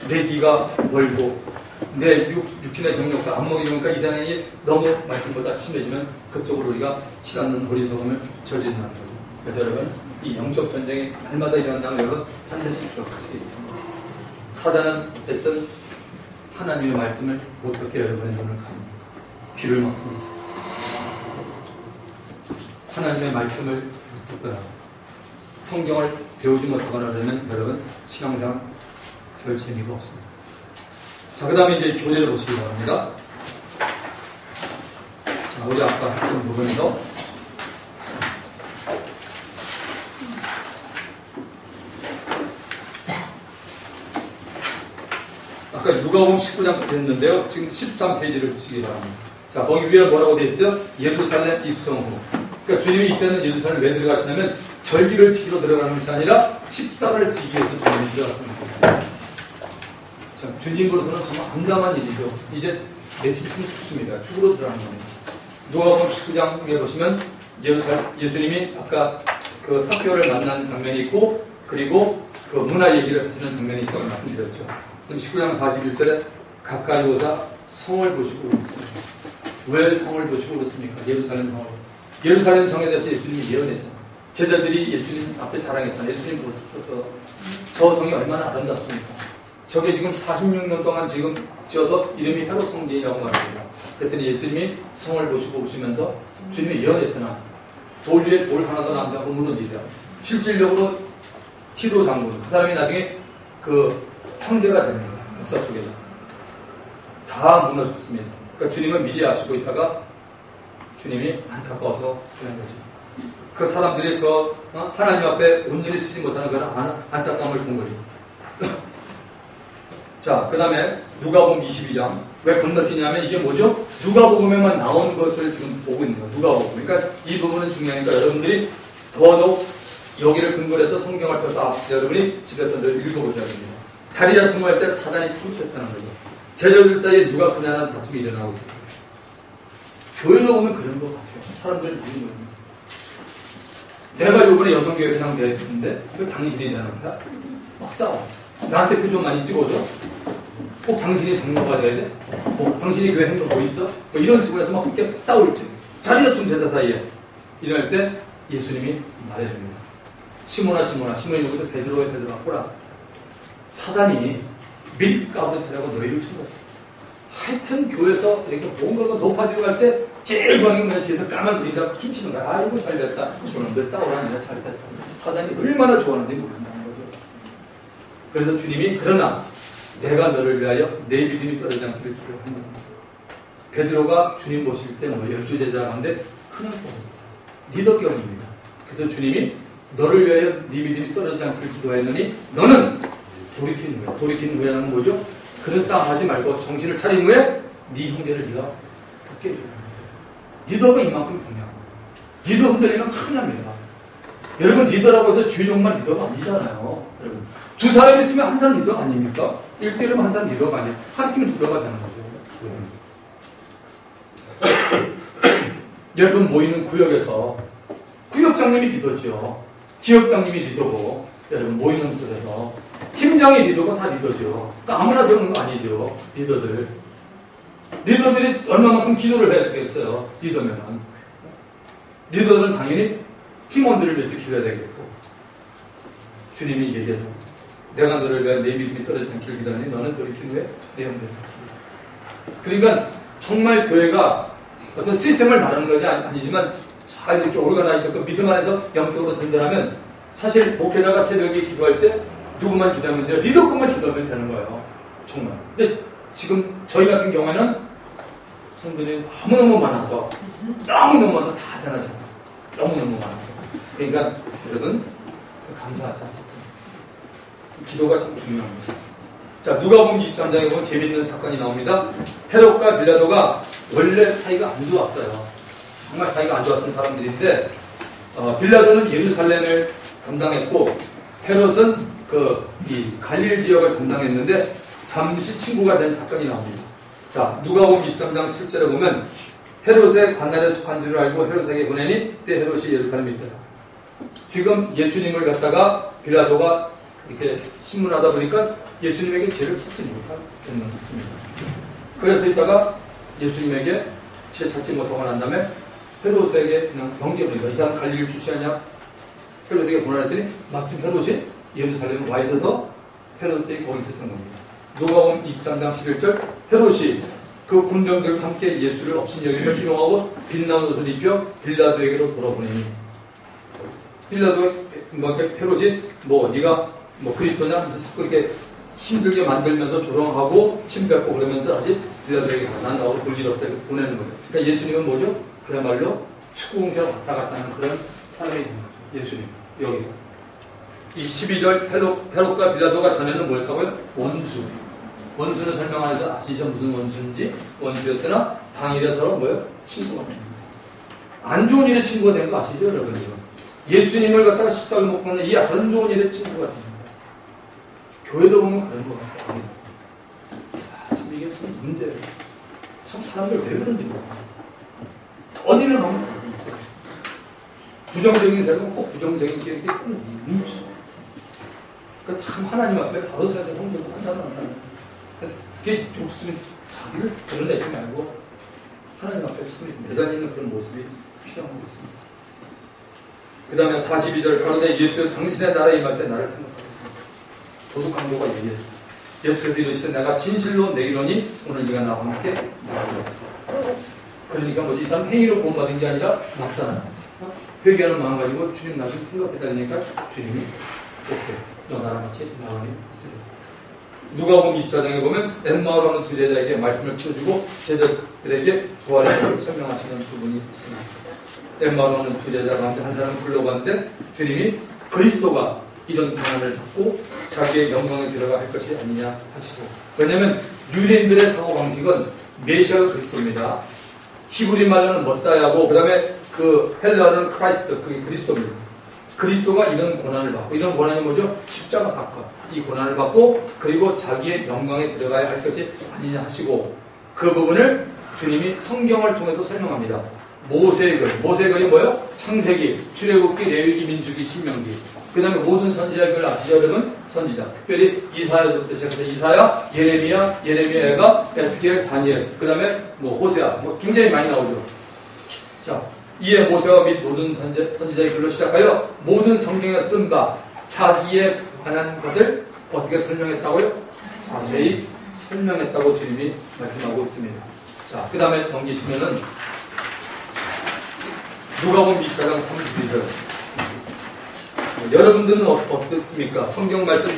내 귀가 멀고 내 육신의 정력과 안목이 좋으니까 이 사람이 너무 말씀보다 심해지면 그쪽으로 우리가 치닫는 어리석음을 저지른다는 거죠. 그래서 여러분 이 영적 전쟁이 날마다 일어난다는 여러분 반드시 기억하시기 바랍니다. 사단은 어쨌든 하나님의 말씀을 못 듣게 여러분의 눈을 갑니다. 귀를 막습니다. 하나님의 말씀을 못 듣거나 성경을 배우지 못하거나 그러면 여러분 신앙생활 별 재미가 없습니다. 자, 그 다음에 이제 교재를 보시기 바랍니다. 자, 우리 아까 했던 부분에서 아까 누가복음 19장 됐는데요. 지금 13페이지를 보시기 바랍니다. 자, 거기 위에 뭐라고 되어 있어요? 예루살렘 입성 후. 그러니까 주님이 이때는 예루살렘 왜 들어가시냐면 절기를 지키러 들어가는 것이 아니라 십자가를 지기 위해서 주님이 들어갔습니다. 자, 주님으로서는 정말 암담한 일이죠. 이제 며칠 있으면 죽습니다. 죽으러 들어가는 겁니다. 누가복음 19장에 보시면 예수님이 아까 그 삭개오를 만난 장면이 있고 그리고 그 문화 얘기를 하시는 장면이 있다고 말씀드렸죠. 그럼 19장 41절에 가까이 오사 성을 보시고 그랬습니다. 왜 성을 보시고 그렇습니까? 예루살렘 성을. 예루살렘 성에 대해서 예수님이 예언했잖아요. 제자들이 예수님 앞에 자랑했잖아요. 예수님 보셨죠. 저 성이 얼마나 아름답습니까? 저게 지금 46년 동안 지금 지어서 이름이 헤롯 성전이라고 말합니다. 그랬더니 예수님이 성을 보시고 오시면서 주님이 예언했잖아. 돌 위에 돌 하나 더 남지 않고 무너지리라. 실질적으로 티도 장군 그 사람이 나중에 그 황제가 됩니다. 역사 속에서 다 무너졌습니다. 그러니까 주님은 미리 아시고 있다가 주님이 안타까워서 그런 거죠. 그 사람들이 그 하나님 앞에 온전히 쓰지 못하는 그런 안타까움을 본 거죠. 자, 그 다음에 누가복음 22장 왜 건너뛰냐면 이게 뭐죠? 누가복음에만 나온 것들을 지금 보고 있는 거예요. 누가복음. 그러니까 이 부분은 중요하니까 여러분들이 더더욱 여기를 근거로 해서 성경을 펴서 여러분이 집에서 늘 읽어보셔야 됩니다. 자리 다툼을 할 때 사단이 참수했다는 거죠. 제자들 사이에 누가 크냐는 다툼이 일어나고 있어요. 교회에 보면 그런 것 같아요. 사람들이 무슨 거예요? 내가 요번에 여성교회장 됐는데 왜 당신이 되는 거야? 막 싸워. 나한테 표 좀 많이 찍어줘. 꼭 당신이 장로가 돼야 돼? 당신이 교회 행동 뭐 있어? 뭐 이런 식으로 해서 막 이렇게 싸울 때 자리 다툼 제자 사이에 이럴 때 예수님이 말해줍니다. 시몬아 시몬이 누구도 베드로의 베드로가 보라. 사단이 밀가부르트라고 너희를 쳐봤어. 하여튼 교회에서 이렇게 뭔가가 높아지고 갈 때 제일 좋아하는 건 뒤에서 까만 그림자 춤추는 거야. 아이고 잘됐다. 그런데 따오라 내가 잘됐다. 사단이 얼마나 좋아하는지 모른다는 거죠. 그래서 주님이 그러나 내가 너를 위하여 내 믿음이 떨어지지 않기를 기도한다. 베드로가 주님 모실 때 12제자 가운데 큰 리더격입니다. 그래서 주님이 너를 위하여 네 믿음이 떨어지지 않기를 기도하였느니 너는 돌이킨 후에. 돌이킨 후에는 뭐죠? 그런 싸움 하지 말고 정신을 차린 후에 네 형제를 네가 붙게 해줘야 합니다. 리더가 이만큼 중요합니다. 리더 흔들리면 큰일 납니다. 여러분 리더라고 해서 주의종만 리더가 아니잖아요. 여러분 두 사람 있으면 한 사람 리더가 아닙니까? 1대1이면 한 사람 리더가 아니에요. 한 팀은 리더가 되는 거죠. 여러분 모이는 구역에서 구역장님이 리더죠. 지역장님이 리더고 여러분 모이는 곳에서 팀장이 리더고 다 리더죠. 그러니까 아무나 되는 거 아니죠. 리더들이 얼마만큼 기도를 해야 되겠어요. 리더면은 리더들은 당연히 팀원들을 위해서 기도해야 되겠고 주님이 얘기해서 내가 너를 위해 내 믿음이 떨어지지 않기를 기도하니 너는 돌이킨 후에 내 형제를 그러니까 정말 교회가 어떤 시스템을 말하는 것이 아니지만 잘 이렇게 오르가나이고 믿음 안에서 영적으로 든든하면 사실 목회자가 새벽에 기도할 때 누구만 기도하면 돼요? 리더급만 기도하면 되는 거예요. 정말. 근데 지금 저희 같은 경우에는 성도들이 너무너무 많아서 너무너무 많아서 다 하잖아요. 너무너무 많아서. 그러니까 여러분 감사하자. 기도가 참 중요합니다. 자, 누가복음 23장에 보면 재밌는 사건이 나옵니다. 헤롯과 빌라도가 원래 사이가 안 좋았어요. 정말 사이가 안 좋았던 사람들인데 빌라도는 예루살렘을 담당했고 헤롯은 이 갈릴 지역을 담당했는데 잠시 친구가 된 사건이 나옵니다. 자, 누가복음 23장 7절에 보면 헤롯의 관날에 속한 줄을 알고 헤롯에게 보내니 그때 헤롯이 예루살렘에 있더라. 지금 예수님을 갖다가 빌라도가 이렇게 신문하다 보니까 예수님에게 죄를 찾지 못하겠는 것입니다. 그래서 이따가 예수님에게 죄 찾지 못하고 난 다음에 헤롯에게 그냥 넘겨버립니다. 이 사람 갈릴리 출신이냐? 헤롯에게 보내랬더니 마침 헤롯이 예루살렘에 와 있어서 헤롯에게 거기 있었던 겁니다. 누가복음 23장 11절 헤롯이 그 군병들과 함께 예수를 없인 여기며 희롱하고 빛나는 옷을 입혀 빌라도에게로 돌아보내니 빌라도의 헤롯이 네가 그리스도냐? 자꾸 이렇게 힘들게 만들면서 조롱하고 침 뱉고 그러면서 다시 빌라도에게 난 나오고 볼 일 없다 보내는 거예요. 그러니까 예수님은 뭐죠? 그야말로 축구공처럼 왔다 갔다 하는 그런 사람이 있는 거죠. 예수님 여기서 이 12절 헤롯과 빌라도가 전에는 뭐였다고요? 원수는 설명하면서 아시죠? 무슨 원수인지 원수였으나 당일에 서로 뭐예요? 친구가 됩니다. 안 좋은 일에 친구가 된 거 아시죠? 여러분 예수님을 갖다가 십자가에 못 박는 이 안 좋은 일에 친구가 됩니다. 교회도 보면 그런 것 같아요. 참 이게 참 문제예요. 참 사람들 왜 그런지 모르겠어요. 어디는 가면 다 있어요. 부정적인 사람은 꼭 부정적인 게 이렇게 뭉쳐. 그러니까 참 하나님 앞에 바로 서야 되는 성도도 한다는 그게 좋으면 자기를 드러내지 말고 하나님 앞에 손이 매달리는 그런 모습이 필요한 것 같습니다. 그 다음에 42절 가로되 예수여 당신의 나라에 임할 때 나를 생각하겠습니다. 도둑 강도가 얘기해요. 예수께서 이르시되 내가 진실로 내 이러니 오늘 네가 나와 함께 나가리라. 그러니까 뭐지? 이 사람 행위로 구원받은 게 아니라 맞잖아요. 회개하는 마음 가지고 주님 나를 생각했다니까 주님이 오케이 너 나랑 같이 나가니 있으리라. 누가복음 24장에 보면 엠마오라는 두 제자에게 말씀을 풀어주고 제자들에게 부활의 것을 설명하시는 부분이 있습니다. 엠마오라는 두 제자 가운데 한 사람을 불러봤는데 주님이 그리스도가 이런 고난을 받고 자기의 영광에 들어가 할 것이 아니냐 하시고 왜냐하면 유대인들의 사고방식은 메시아가 그리스도입니다. 히브리 말로는 머사야고 그 다음에 그 헬라어는 크라이스트 그게 그리스도입니다. 그리스도가 이런 고난을 받고 이런 고난이 뭐죠? 십자가 사건 이 고난을 받고 그리고 자기의 영광에 들어가야 할 것이 아니냐 하시고 그 부분을 주님이 성경을 통해서 설명합니다. 모세의 글이 뭐예요? 창세기, 출애굽기, 레위기, 민수기, 신명기 그 다음에 모든 선지자의 글 아시죠 여러분? 선지자 특별히 이사야부터 시작해서 이사야, 예레미야, 에가, 에스겔, 다니엘 그 다음에 호세아 굉장히 많이 나오죠. 자 이에 모세와 및 모든 선지자의 글로 시작하여 모든 성경에 쓴 바 자기에 관한 것을 어떻게 설명했다고요? 자세히 설명했다고 주님이 말씀하고 있습니다. 자, 그 다음에 넘기시면은 누가복음 24장 32절 여러분들은 어떻습니까? 성경 말씀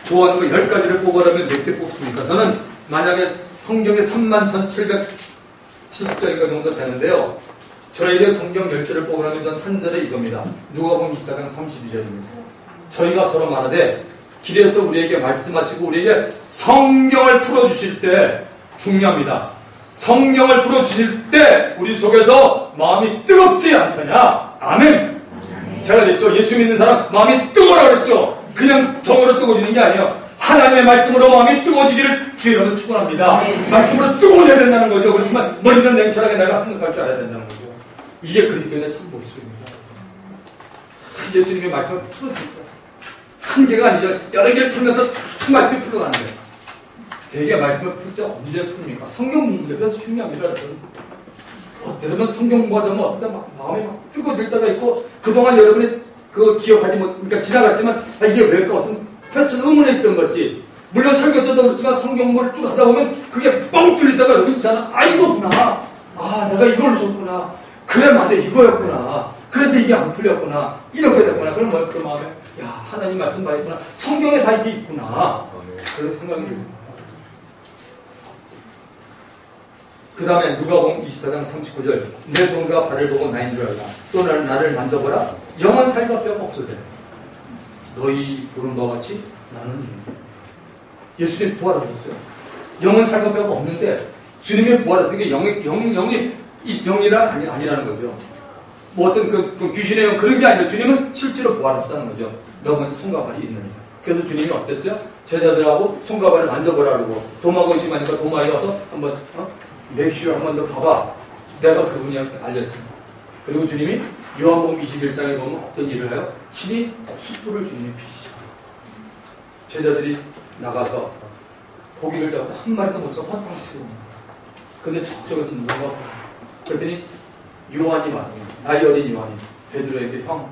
좋아하는 거 10가지를 뽑아라면 몇 개 뽑습니까? 저는 만약에 성경에 31,770절인가 정도 되는데요. 저에게 성경 10절을 뽑으라면 전 한 절에 이겁니다. 누가복음 24장 32절입니다. 저희가 서로 말하되 길에서 우리에게 말씀하시고 우리에게 성경을 풀어주실 때 중요합니다. 성경을 풀어주실 때 우리 속에서 마음이 뜨겁지 않더냐? 아멘. 제가 그랬죠. 예수 믿는 사람 마음이 뜨거워라 그랬죠. 그냥 정으로 뜨거워지는 게 아니에요. 하나님의 말씀으로 마음이 뜨거워지기를 주의로는 축원합니다. 말씀으로 뜨거워져야 된다는 거죠. 그렇지만 머리는 냉철하게 내가 생각할 줄 알아야 된다는 거죠. 이게 그리스도인의 참 모습입니다. 예수님의 말씀을 풀어줍니다. 한 개가 아니죠. 여러 개를 풀면서 한 말씀이 풀어가는 거예요. 되게 말씀을 풀 때 언제 풉니까? 성경 공부가 중요합니다. 여러분 성경 공부하다 보면 어떤 때 마음이 막 뜨거워질 때가 있고 그동안 여러분이 그거 기억하지 못, 그러니까 지나갔지만 이게 왜일까? 어떤 패션 의문에 있던 거지. 물론 설교 때도 그렇지만 성경 공부를 쭉 하다 보면 그게 뻥 뚫릴 때가 여러분 있잖아. 이거구나. 내가 이걸 줬구나. 그래 맞아 이거였구나. 그래서 이게 안 풀렸구나. 이렇게 됐구나. 그럼 뭐, 그 마음에, 야, 하나님 말씀 다 있구나. 성경에 다 이게 있구나. 그런 생각이 듭니다. 그 다음에 누가복음 24장 39절. 내 손과 발을 보고 나인 줄 알라. 또 나를 만져보라. 영원 살과 뼈가 없어져. 너희 보는 바와 같이 나는 예수님 부활하셨어요. 영원 살과 뼈가 없는데 주님의 부활하신 게 영이라 아니라는 거죠. 뭐 어떤 그 귀신의 영 그런 게 아니라 주님은 실제로 부활하셨다는 거죠. 너 먼저 손과 발이 있느니. 그래서 주님이 어땠어요? 제자들하고 손과 발을 만져보라 그러고 도마가 의심하니까 도마에 와서 한번 맥슈 한번 더 봐봐. 내가 그분이 알렸습니다. 그리고 주님이 요한복음 21장에 보면 어떤 일을 해요? 신이 숯불을 주님이 피시죠. 제자들이 나가서 고기를 잡고 한 마리도 못 잡고 화탕치고 근데 저쪽에서 누가 그랬더니 요한이 말합니다. 나이 어린 요한이 베드로에게 형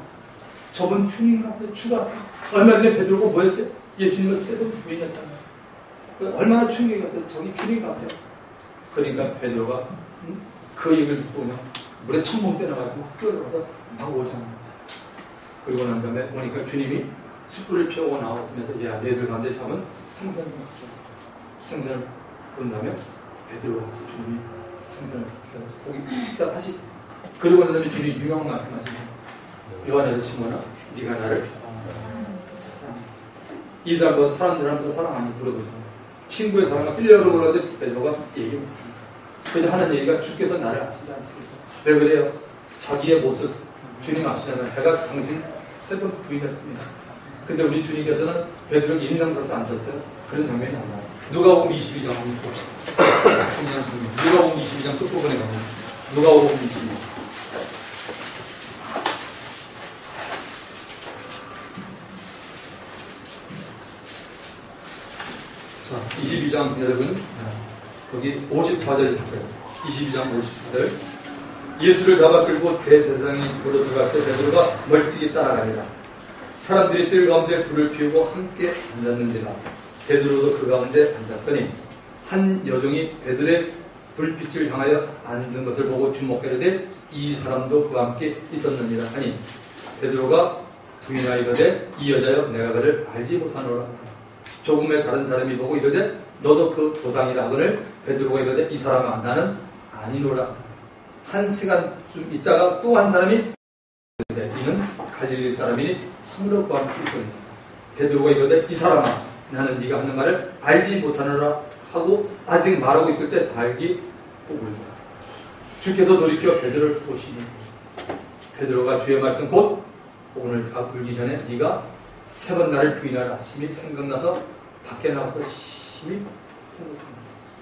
저분 주님 같아 주가 얼마 전에 베드로가 뭐 했어요? 예수님을 세 번 부인했잖아요. 얼마나 충격이었어요. 저기 주님 같아요. 그러니까 베드로가 그 얘기를 듣고 그냥 물에 천봉 빼놔가지고 뛰어들어가서 막 오잖아요. 그리고 난 다음에 보니까 주님이 숯불을 피우고 나오면서 야 너희들 가운데 잡은 생선을 가져. 생선을 그런 다음에 베드로가 주님이 생선을 고기 식사를 하시죠. 그리고 난 다음에 주님이 유명한 말씀하시죠. 요한에서 시몬아 네가 나를 이 사람보다 사람들한테 사랑하니 물어보죠. 친구의 사랑과 필요로 그러는데 베드로가 얘기합니다. 그래서 하는 얘기가 주께서 나를 아시지 않습니까? 왜 그래요? 자기의 모습 주님 아시잖아요. 제가 당신 세 번 부인했습니다. 근데 우리 주님께서는 베드로에게 인상 써서 안 썼어요. 그런 장면이 안 나와요. 누가복음 22장 한번 봅시다. 누가복음 22장 끝부분에 가면 누가복음 22장 자 22장 여러분 거기 54절 볼까요? 22장 54절 예수를 잡아 끌고 대제사장의 집으로 들어갔을 때 베드로가 멀찍이 따라가니라. 사람들이 뜰 가운데 불을 피우고 함께 앉았는지라. 베드로도 그 가운데 앉았더니 한 여종이 베드로의 불빛을 향하여 앉은 것을 보고 주목하려되 이 사람도 그와 함께 있었느니라 하니 베드로가 부인하이거되 이 여자여 내가 그를 알지 못하노라. 조금의 다른 사람이 보고 이르되 너도 그 도당이라 하거늘 베드로가 이르되 이 사람아 나는 아니노라. 한 시간쯤 있다가 또 한 사람이 이는 갈릴리 사람이니 참으로 그와 함께 있거니와. 베드로가 이르되 이 사람아 나는 네가 하는 말을 알지 못하노라 하고 아직 말하고 있을 때 달기 울더라. 주께서 돌이켜 베드로를 보시니 베드로가 주의 말씀 곧 오늘 다 울기 전에 네가 세 번 나를 부인하라 심히 생각나서 밖에 나가서 심히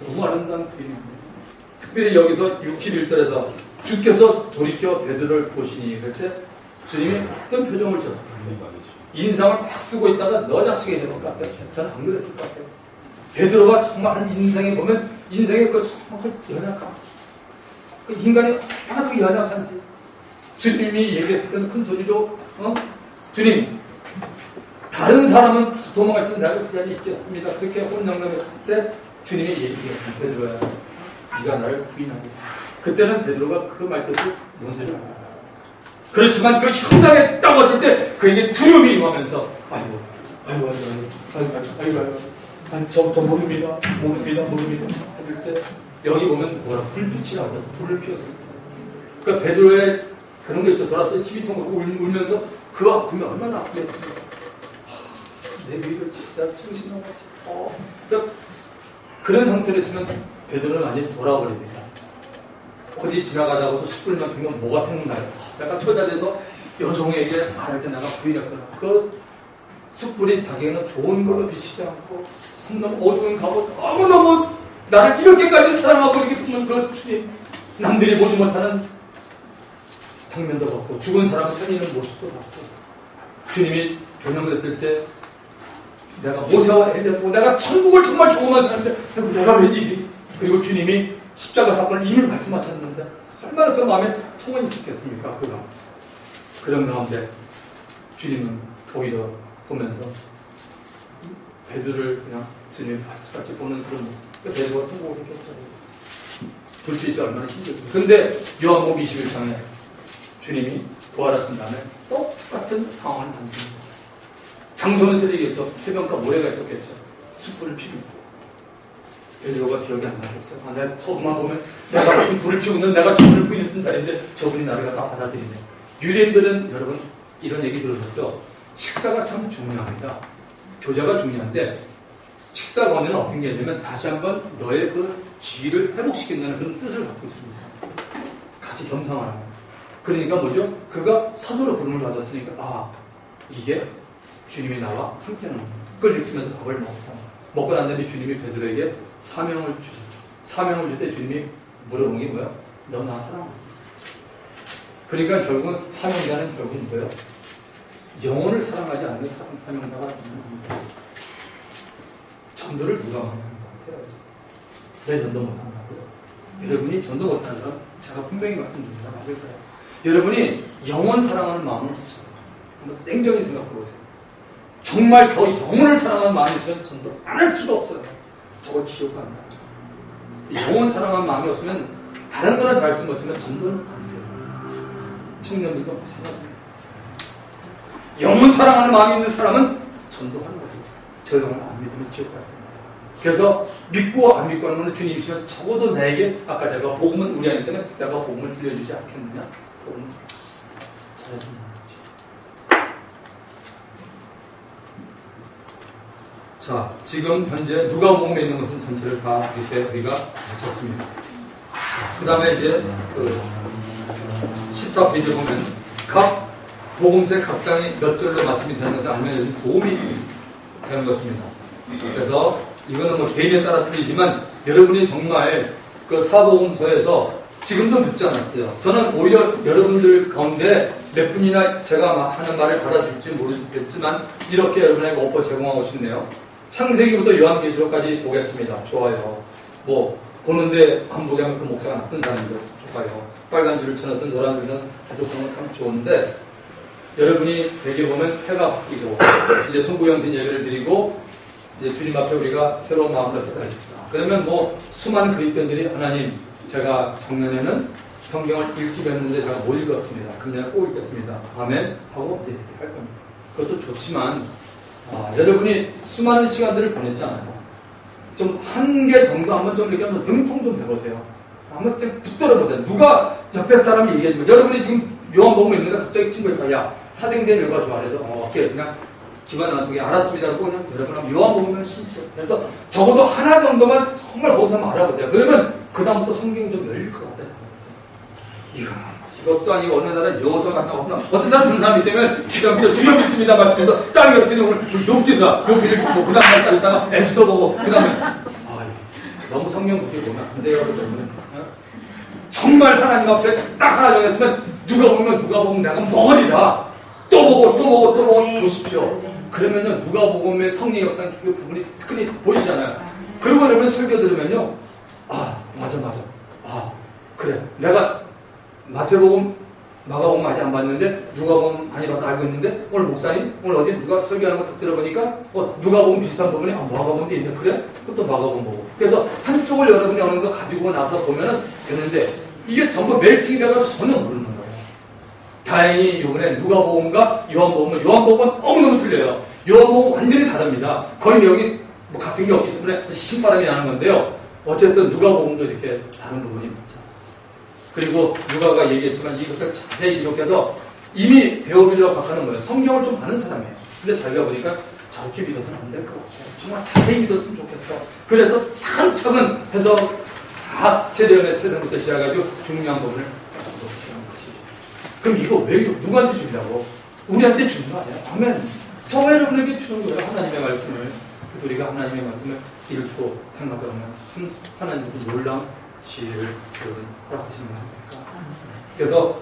너무 아름다운 부인입니다. 특별히 여기서 61절에서 주께서 돌이켜 베드로를 보시니 그럴 때 주님이 어떤 표정을 지었을까요? 인상을 막 쓰고 있다가 너 자식이 되는 것 같아요. 저는 안 그랬을 것 같아요. 베드로가 정말 한 인생에 보면 인생의 그 정말 연약함 그 인간이 얼마나 그 연약한지 주님이 얘기했을 때는 큰 소리로 주님 다른 사람은 도망갈 때 내가 그 자리에 있겠습니다. 그렇게 혼장담했을 때 주님이 얘기했어요. 베드로야 네가 나를 부인하고 그때는 베드로가 그 말뜻을 뭔지를 알아요. 그렇지만 그 현장에 딱 왔을 때 그에게 두려움이 임하면서 아이고 저 모릅니다 했을 때 여기 보면 뭐라 불빛이라고 불을 피웠어요. 그러니까 베드로의 그런 거 있죠. 돌아서 TV 통으로 울면서 그 아픔이 얼마나 아프겠습니까? 내 위를 나 정신나가지. 그러니까 그런 상태로 있으면 베드로는 완전히 돌아버립니다. 어디 지나가다가도 숯불만 피면 뭐가 생각나요? 약간 처자돼서 여종에게 말할 때 내가 부인했거나 그 숯불이 자기에게는 좋은 걸로 비치지 않고 너무 어두운 가고 너무너무 나를 이렇게까지 사랑하고 이렇게 품는 그 주님 남들이 보지 못하는 장면도 봤고 죽은 사람을 살리는 모습도 봤고 주님이 변형됐을 때 내가 모세와 엘리야고 내가 천국을 정말 경험한 사람인데 내가 웬일이 그리고 주님이 십자가 사건을 이미 말씀하셨는데 얼마나 그 마음에 통원이 있었겠습니까? 그가 그런 가운데 주님은 오히려 보면서 베드로를 그냥 주님 같이 보는 그런 베드로가 통곡을 했겠죠. 불빛이 얼마나 힘들죠. 그런데 요한복음 21장에 주님이 부활하신 다음에 똑같은 상황을 만듭니다. 장소는 틀리겠죠. 해변가 모래가 있었겠죠. 숯불을 피우고. 베드로가 기억이 안 나겠어요. 내가 저분만 보면 내가 지금 불을 피우고 있는 내가 저분을 부인했던 자리인데 저분이 나를 갖다 받아들이네. 유대인들은 여러분 이런 얘기 들으셨죠? 식사가 참 중요합니다. 교제가 중요한데 식사 관계는 어떤 게 있냐면 다시 한번 너의 그 지위를 회복시킨다는 그런 뜻을 갖고 있습니다. 같이 겸상하는 거예요. 그러니까 뭐죠? 그가 사도로 부름을 받았으니까 이게 주님이 나와 함께하는 거예요. 그걸 느끼면서 밥을 먹잖아요. 먹고 난 다음에 주님이 베드로에게 사명을 주셨죠. 사명을 줄 때 주님이 물어본 게 뭐야? 너 나 사랑해. 그러니까 결국은 사명자는 결국은 뭐예요? 영혼을 사랑하지 않는 사명자가 됩니다. 전도를 누가 많이 하는 것 같아요? 내 전도 못하는 것 같아요. 여러분이 전도 못하는 사람 제가 분명히 말씀드립니다. 맞을 거예요. 여러분이 영혼 사랑하는 마음은 없어요. 한번 냉정히 생각해 보세요. 정말 저 영혼을 사랑하는 마음이 있으면 전도 안 할 수가 없어요. 저거 지옥 간다. 영혼 사랑하는 마음이 없으면 다른 거나 잘할지 못하면 전도는 안 돼요. 청년들도 마찬가지입니다. 영혼 사랑하는 마음이 있는 사람은 전도하는 거죠. 저 영혼 안 믿으면 지옥 갈 겁니다. 그래서 믿고 안 믿고 하는 것은 주님이시면 적어도 나에게 아까 제가 복음은 우리 아니 때문에 내가 복음을 들려주지 않겠느냐? 복음을 잘해준다는 거죠. 자, 지금 현재 누가복음에 있는 것은 전체를 다 이렇게 우리가 마쳤습니다. 그 다음에 이제 그 14페이지 보면 각 복음서의 각 장이 몇 절로 마침이 되는 것을 알면 도움이 되는 것입니다. 그래서 이거는 뭐 개인에 따라 틀리지만 여러분이 정말 그 사복음서에서 지금도 듣지 않았어요. 저는 오히려 여러분들 가운데 몇 분이나 제가 하는 말을 받아줄지 모르겠지만 이렇게 여러분에게 오퍼 제공하고 싶네요. 창세기부터 요한계시록까지 보겠습니다. 좋아요. 뭐 보는데 안 보게 하면 그 목사가 나쁜 사람이죠. 좋아요. 빨간 줄을 쳐놨던 노란 줄은 가독성은 참 좋은데 여러분이 대개 보면 해가 바뀌고 이제 송구영신 예배를 드리고 이제 주님 앞에 우리가 새로운 마음으로 기다립시다. 그러면 뭐 수많은 그리스도인들이 하나님 제가 작년에는 성경을 읽기로 했는데 제가 못 읽었습니다. 금년에 꼭 읽겠습니다. 아멘 하고 이제 할 겁니다. 그것도 좋지만 여러분이 수많은 시간들을 보냈잖아요. 좀 한 개 정도 한번 좀 이렇게 한번 능통 좀 해보세요. 한번 좀 붙들어 보세요. 누가 옆에 사람이 얘기해주면 여러분이 지금 요한복음 읽는데 갑자기 친구가 야 사도행전 읽어 좋아해도 오케이 그냥 기만 나서게 알았습니다. 그러고 그냥 여러분 한번 요한복음을 신청. 그래서 적어도 하나 정도만 정말 거기서 한번 알아보세요. 그러면 그 다음부터 성경이 좀 열릴 것 같아요. 이것도 아니고 어느 나라 여서 갔다고 하면 어떤 사람 그런 사람이 되면 기도하면 주여 믿습니다 말해서 땅이 어떻게 오늘 욕기사 욕기를 보고 그 다음에 따르다가 에스더 보고 그 다음에 너무 성경 그렇게 보면 안 돼요. 정말 하나님 앞에 딱 하나 정했으면 누가 보면 내가 먹으리라 또 보고 보십시오. 그러면요 누가 보면 성령 역사 그 부분이 스크린이 보이잖아요. 그리고 여러분 설교 들으면요 맞아 그래 내가 마태복음, 마가복음 아직 안 봤는데 누가복음 많이 봐서 알고 있는데 오늘 목사님 오늘 어디 누가 설교하는 거 딱 들어보니까 누가복음 비슷한 부분이 마가복음도 있네 그래? 그것도 마가복음 보고 그래서 한쪽을 여러분이 어느 정도 가지고 나서 보면은 되는데 이게 전부 멜팅이 돼가지고 전혀 모르는 거예요. 다행히 이번에 누가복음과 요한복음은 너무너무 틀려요. 요한복음은 완전히 다릅니다. 거의 내용이 뭐 같은 게 없기 때문에 신바람이 나는 건데요. 어쨌든 누가복음도 이렇게 다른 부분이 많죠. 그리고 누가가 얘기했지만 이것을 자세히 기록해서 이미 배워보려고 각하는 거예요. 성경을 좀 아는 사람이에요. 근데 자기가 보니까 저렇게 믿어서는 안 될 것 같아요. 정말 자세히 믿었으면 좋겠어. 그래서 차근차근 해서 다 세대연의 태생부터 시작해가지고 중요한 부분을 하는 것이죠. 그럼 이거 왜 누구한테 주려고? 우리한테 주는 거 아니야? 아멘. 저 여러분에게 주는 거예요. 하나님의 말씀을. 우리가 하나님의 말씀을 읽고 생각하면 하나님께서 놀라운 지혜를 허락하시는 겁니까? 그래서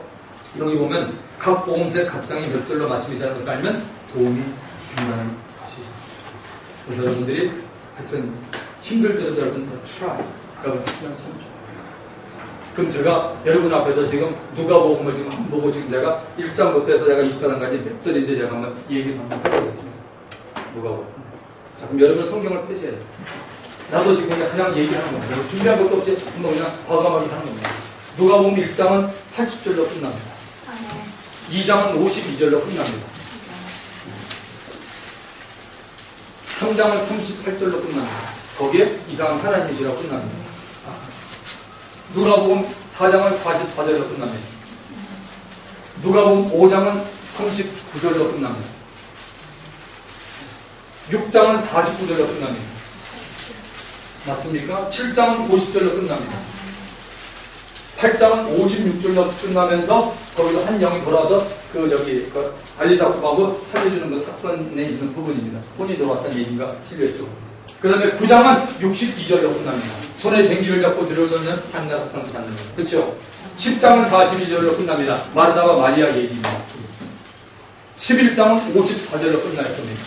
여기 보면 각 복음서의 각 장이 몇 절로 마침이 되는 것을 알면 도움이 된다는 것이죠. 그래서 여러분들이 하여튼 힘들더라도 여러분 try 라고 하시면 참 좋아요. 그럼 제가 여러분 앞에서 지금 누가복음을 지금 한번 보고 지금 내가 1장부터 해서 제가 20장까지 몇 절인지 제가 한번 이 얘기를 한번 해보겠습니다. 누가복음. 자 그럼 여러분 성경을 펴셔야 돼요. 나도 지금 그냥 얘기하는 겁니다. 준비한 것도 없이 한번 그냥 과감하게 하는 겁니다. 누가복음 1장은 80절로 끝납니다. 2장은 52절로 끝납니다. 3장은 38절로 끝납니다. 거기에 이상 하나님이시라고 끝납니다. 누가복음 4장은 44절로 끝납니다. 누가복음 5장은 39절로 끝납니다. 6장은 49절로 끝납니다. 맞습니까? 7장은 50절로 끝납니다. 8장은 56절로 끝나면서 거기서 한 영이 돌아와서 알리다고 살려주는 그 사건에 있는 부분입니다. 혼이 들어왔다는 얘기가 실려있죠. 그 다음에 9장은 62절로 끝납니다. 손에 쟁기를 잡고 들어오는 한나 사건을 받는 거. 그렇죠? 10장은 42절로 끝납니다. 마르다와 마리아 얘기입니다. 11장은 54절로 끝날 겁니다.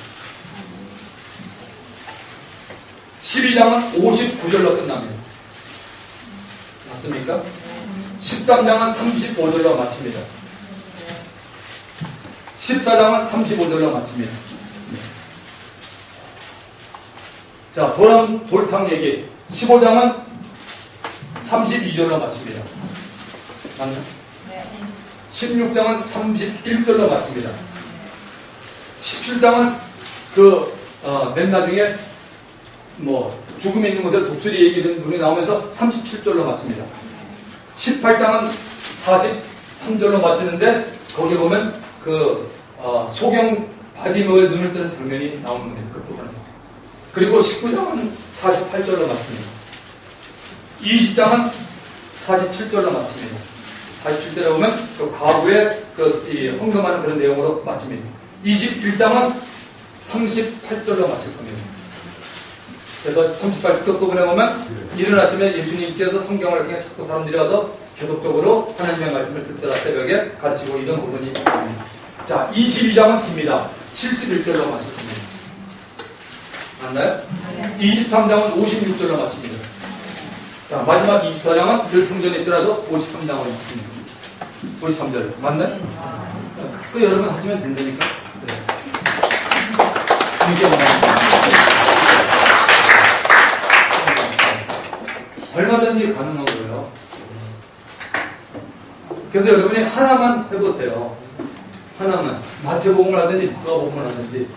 12장은 59절로 끝납니다. 맞습니까? 13장은 35절로 마칩니다. 14장은 35절로 마칩니다. 자, 돌탕 얘기. 15장은 32절로 마칩니다. 맞나? 16장은 31절로 마칩니다. 17장은 맨 나중에 죽음에 있는 곳에 독수리 얘기는 눈이 나오면서 37절로 마칩니다. 18장은 43절로 마치는데 거기 보면 소경 바디모의 눈을 뜨는 장면이 나오는 겁니다. 그 부분은. 그리고 19장은 48절로 마칩니다. 20장은 47절로 마칩니다. 47절에 보면 과거에 헌금하는 그런 내용으로 마칩니다. 21장은 38절로 마칠 겁니다. 그래서 38절 끝부분에 보면 이른 아침에 예수님께서 성경을 그냥 찾고 사람들이 와서 계속적으로 하나님의 말씀을 듣더라 새벽에 가르치고 이런 부분이 있습니다. 자, 22장은 깁니다. 71절로 마칠 겁니다. 맞나요? 23장은 56절로 마칩니다. 자, 마지막 24장은 늘 성전에 있더라도 53장으로 마칩니다. 53절. 맞나요? 그 여러분 하시면 된다니까. 네. 이게 얼마든지 가능하고요. 그래서 여러분이 하나만 해보세요. 하나만. 마태복음을 하든지 누가복음을 하든지.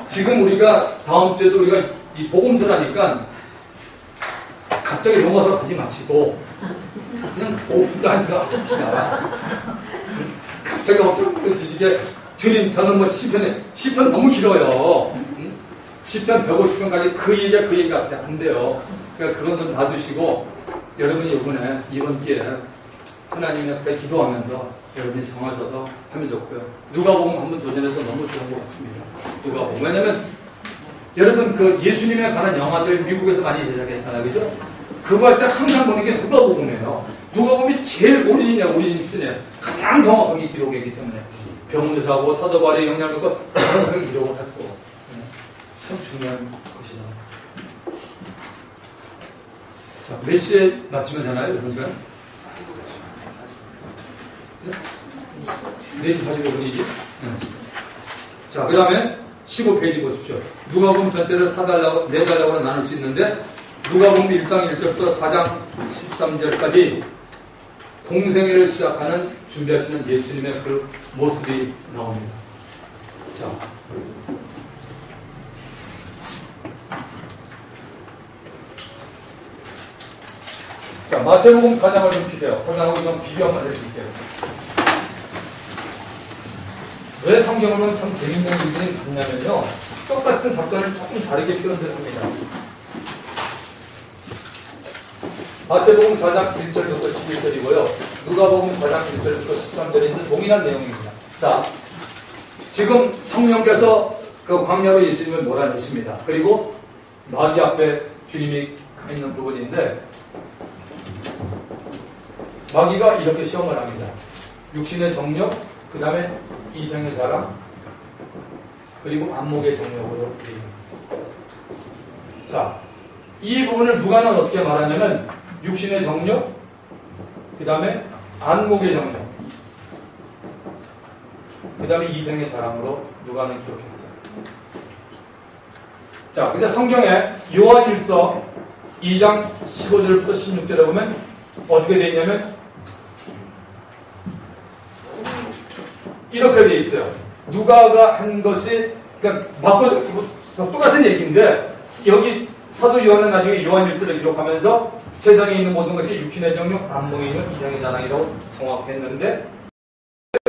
지금 우리가 다음 주에도 우리가 이 복음서라니까 갑자기 로마서 가지 마시고 그냥 복음서한테 합칩시다. 갑자기 어떤 그런 지식에 주님 저는 시편 너무 길어요. 시편 150편까지 그 얘기가 안 돼요. 그러니까 그건 좀 놔두시고 여러분이 이번 기회에 하나님 앞에 기도하면서 여러분이 정하셔서 하면 좋고요. 누가복음 한번 도전해서 너무 좋은 것 같습니다. 누가복음. 왜냐면 여러분 예수님에 관한 영화들 미국에서 많이 제작했잖아요. 그죠? 그거 할 때 항상 보는 게 누가복음이에요. 누가복음이 제일 오리진이에요. 가장 정확하게 기록했기 때문에 병사하고 사도 바울의 영향을 받고 정확하게 기록을 했고 참 중요한 것이죠. 자, 몇 시에 마치면 되나요? 여러분 시간? 4시 45분이지? 자, 그 다음에 15페이지 보십시오. 누가복음 전체를 4달락으로 나눌 수 있는데 누가복음 1장 1절부터 4장 13절까지 공생애를 시작하는 준비하시는 예수님의 그 모습이 나옵니다. 자, 마태복음 4장을 좀 피세요. 4장하고 좀 비교 한번 해드릴게요. 왜 성경을 보면 참 재밌는 일들이 많냐면요. 똑같은 사건을 조금 다르게 표현됩니다. 마태복음 4장 1절부터 11절이고요. 누가복음 4장 1절부터 13절에 있는 동일한 내용입니다. 자, 지금 성령께서 그 광야로 예수님을 몰아내십니다. 그리고 마귀 앞에 주님이 가 있는 부분인데 마귀가 이렇게 시험을 합니다. 육신의 정욕, 그 다음에 이생의 자랑, 그리고 안목의 정욕으로 되어있습니다. 자, 이 부분을 누가는 어떻게 말하냐면 육신의 정욕, 그 다음에 안목의 정욕, 그 다음에 이생의 자랑으로 누가는 기록했어요. 자, 근데 성경에 요한일서 2장 15절부터 16절에 보면 어떻게 되어 있냐면 이렇게 돼 있어요. 누가가 한 것이 그러니까 똑같은 얘기인데 여기 사도 요한은 나중에 요한 1서를 기록하면서 세상에 있는 모든 것이 육신의 정욕, 만몽에 있는 이상의 자랑이라고 정확했는데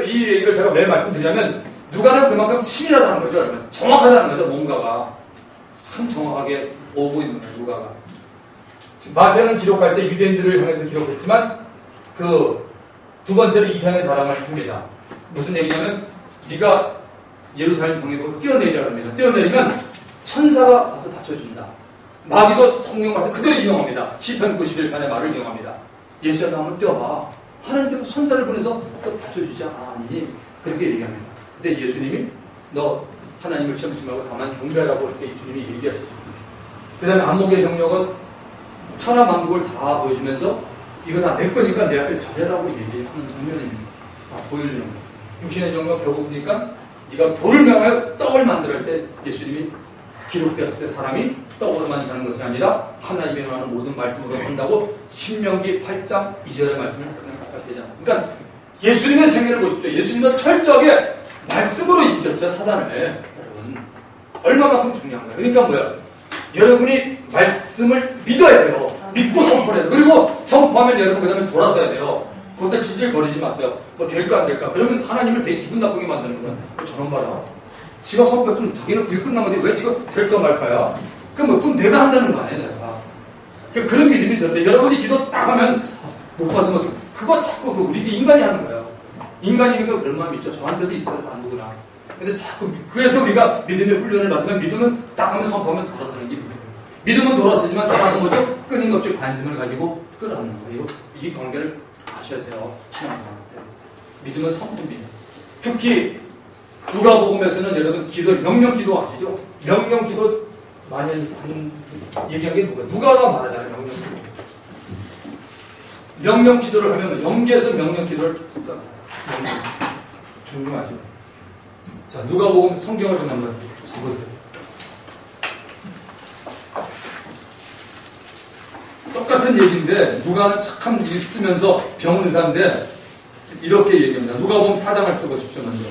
이 얘기를 제가 왜 말씀드리냐면 누가는 그만큼 치밀하다는 거죠. 여러분. 정확하다는 거죠. 뭔가가 참 정확하게 오고 있는 거예요. 누가가. 마태는 기록할 때 유대인들을 향해서 기록했지만 그 두 번째로 이상의 자랑을 합니다. 무슨 얘기냐면 네가 예루살렘 병에도 뛰어내리라고 합니다. 뛰어내리면 천사가 와서 받쳐준다. 마귀도 성령 말씀 그대로 인용합니다. 시편 91편의 말을 인용합니다. 예수야 너 한번 뛰어봐. 하나님께서 천사를 보내서 또 받쳐주지 않았니? 그렇게 얘기합니다. 그때 예수님이 너 하나님을 시험치 말고 다만 경배하라고 이렇게 예수님이 얘기하시죠. 그 다음에 안목의 경력은 천하만국을 다 보여주면서 이거 다 내 거니까 내 앞에 절해라고 얘기하는 장면입니다. 다 보여주는 거예요. 육신의 경력 배고프니까 네가 돌을 명하여 떡을 만들 때 예수님이 기록되었을 때 사람이 떡으로만 사는 것이 아니라 하나님이 말하는 모든 말씀으로 한다고 신명기 8장 2절의 말씀을 그냥 갖다 대잖아요. 그러니까 예수님의 생애를 보십시오. 예수님은 철저하게 말씀으로 이겼어요. 사단을. 여러분 얼마만큼 중요한 거예요. 그러니까 뭐야? 여러분이 말씀을 믿어야 돼요. 믿고 선포해야 돼요. 그리고 선포하면 여러분 그 다음에 돌아서야 돼요. 그것도 질질거리지 마세요. 뭐 될까 안 될까? 그러면 하나님을 되게 기분 나쁘게 만드는 거야. 저런 봐라. 지가 선포했으면 자기는 일 끝나면 왜 지가 될까 말까야? 그럼 내가 한다는 거 아니야, 내가. 그런 믿음이 들었는데 여러분이 기도 딱 하면 못 받으면 그거 자꾸 우리 인간이 하는 거예요. 인간이니까 그런 마음이 있죠. 저한테도 있어요. 다 누구나. 근데 자꾸 그래서 우리가 믿음의 훈련을 받으면 믿음은 딱 하면 선포하면 돌아서는 게 믿음이에요. 믿음은 돌아서지만 사랑은 뭐죠? 끊임없이 관심을 가지고 끌어안는 거예요. 이 관계를 아셔야 돼요. 신앙생활 때. 믿음은 선포입니다. 특히 누가복음에서는 여러분 기도 명령 기도 아시죠? 명령 기도 많이 얘기한 게 누가가 말하잖아요. 명령 기도. 명령 기도를 하면 연기해서 명령 기도를 썼잖아요. 중요하죠. 자, 누가복음 성경을 좀 한번 보세요. 똑같은 얘기인데 누가는 착한 일 쓰면서 병 의사인데 이렇게 얘기합니다. 누가복음 4장을 펴보십시오. 먼저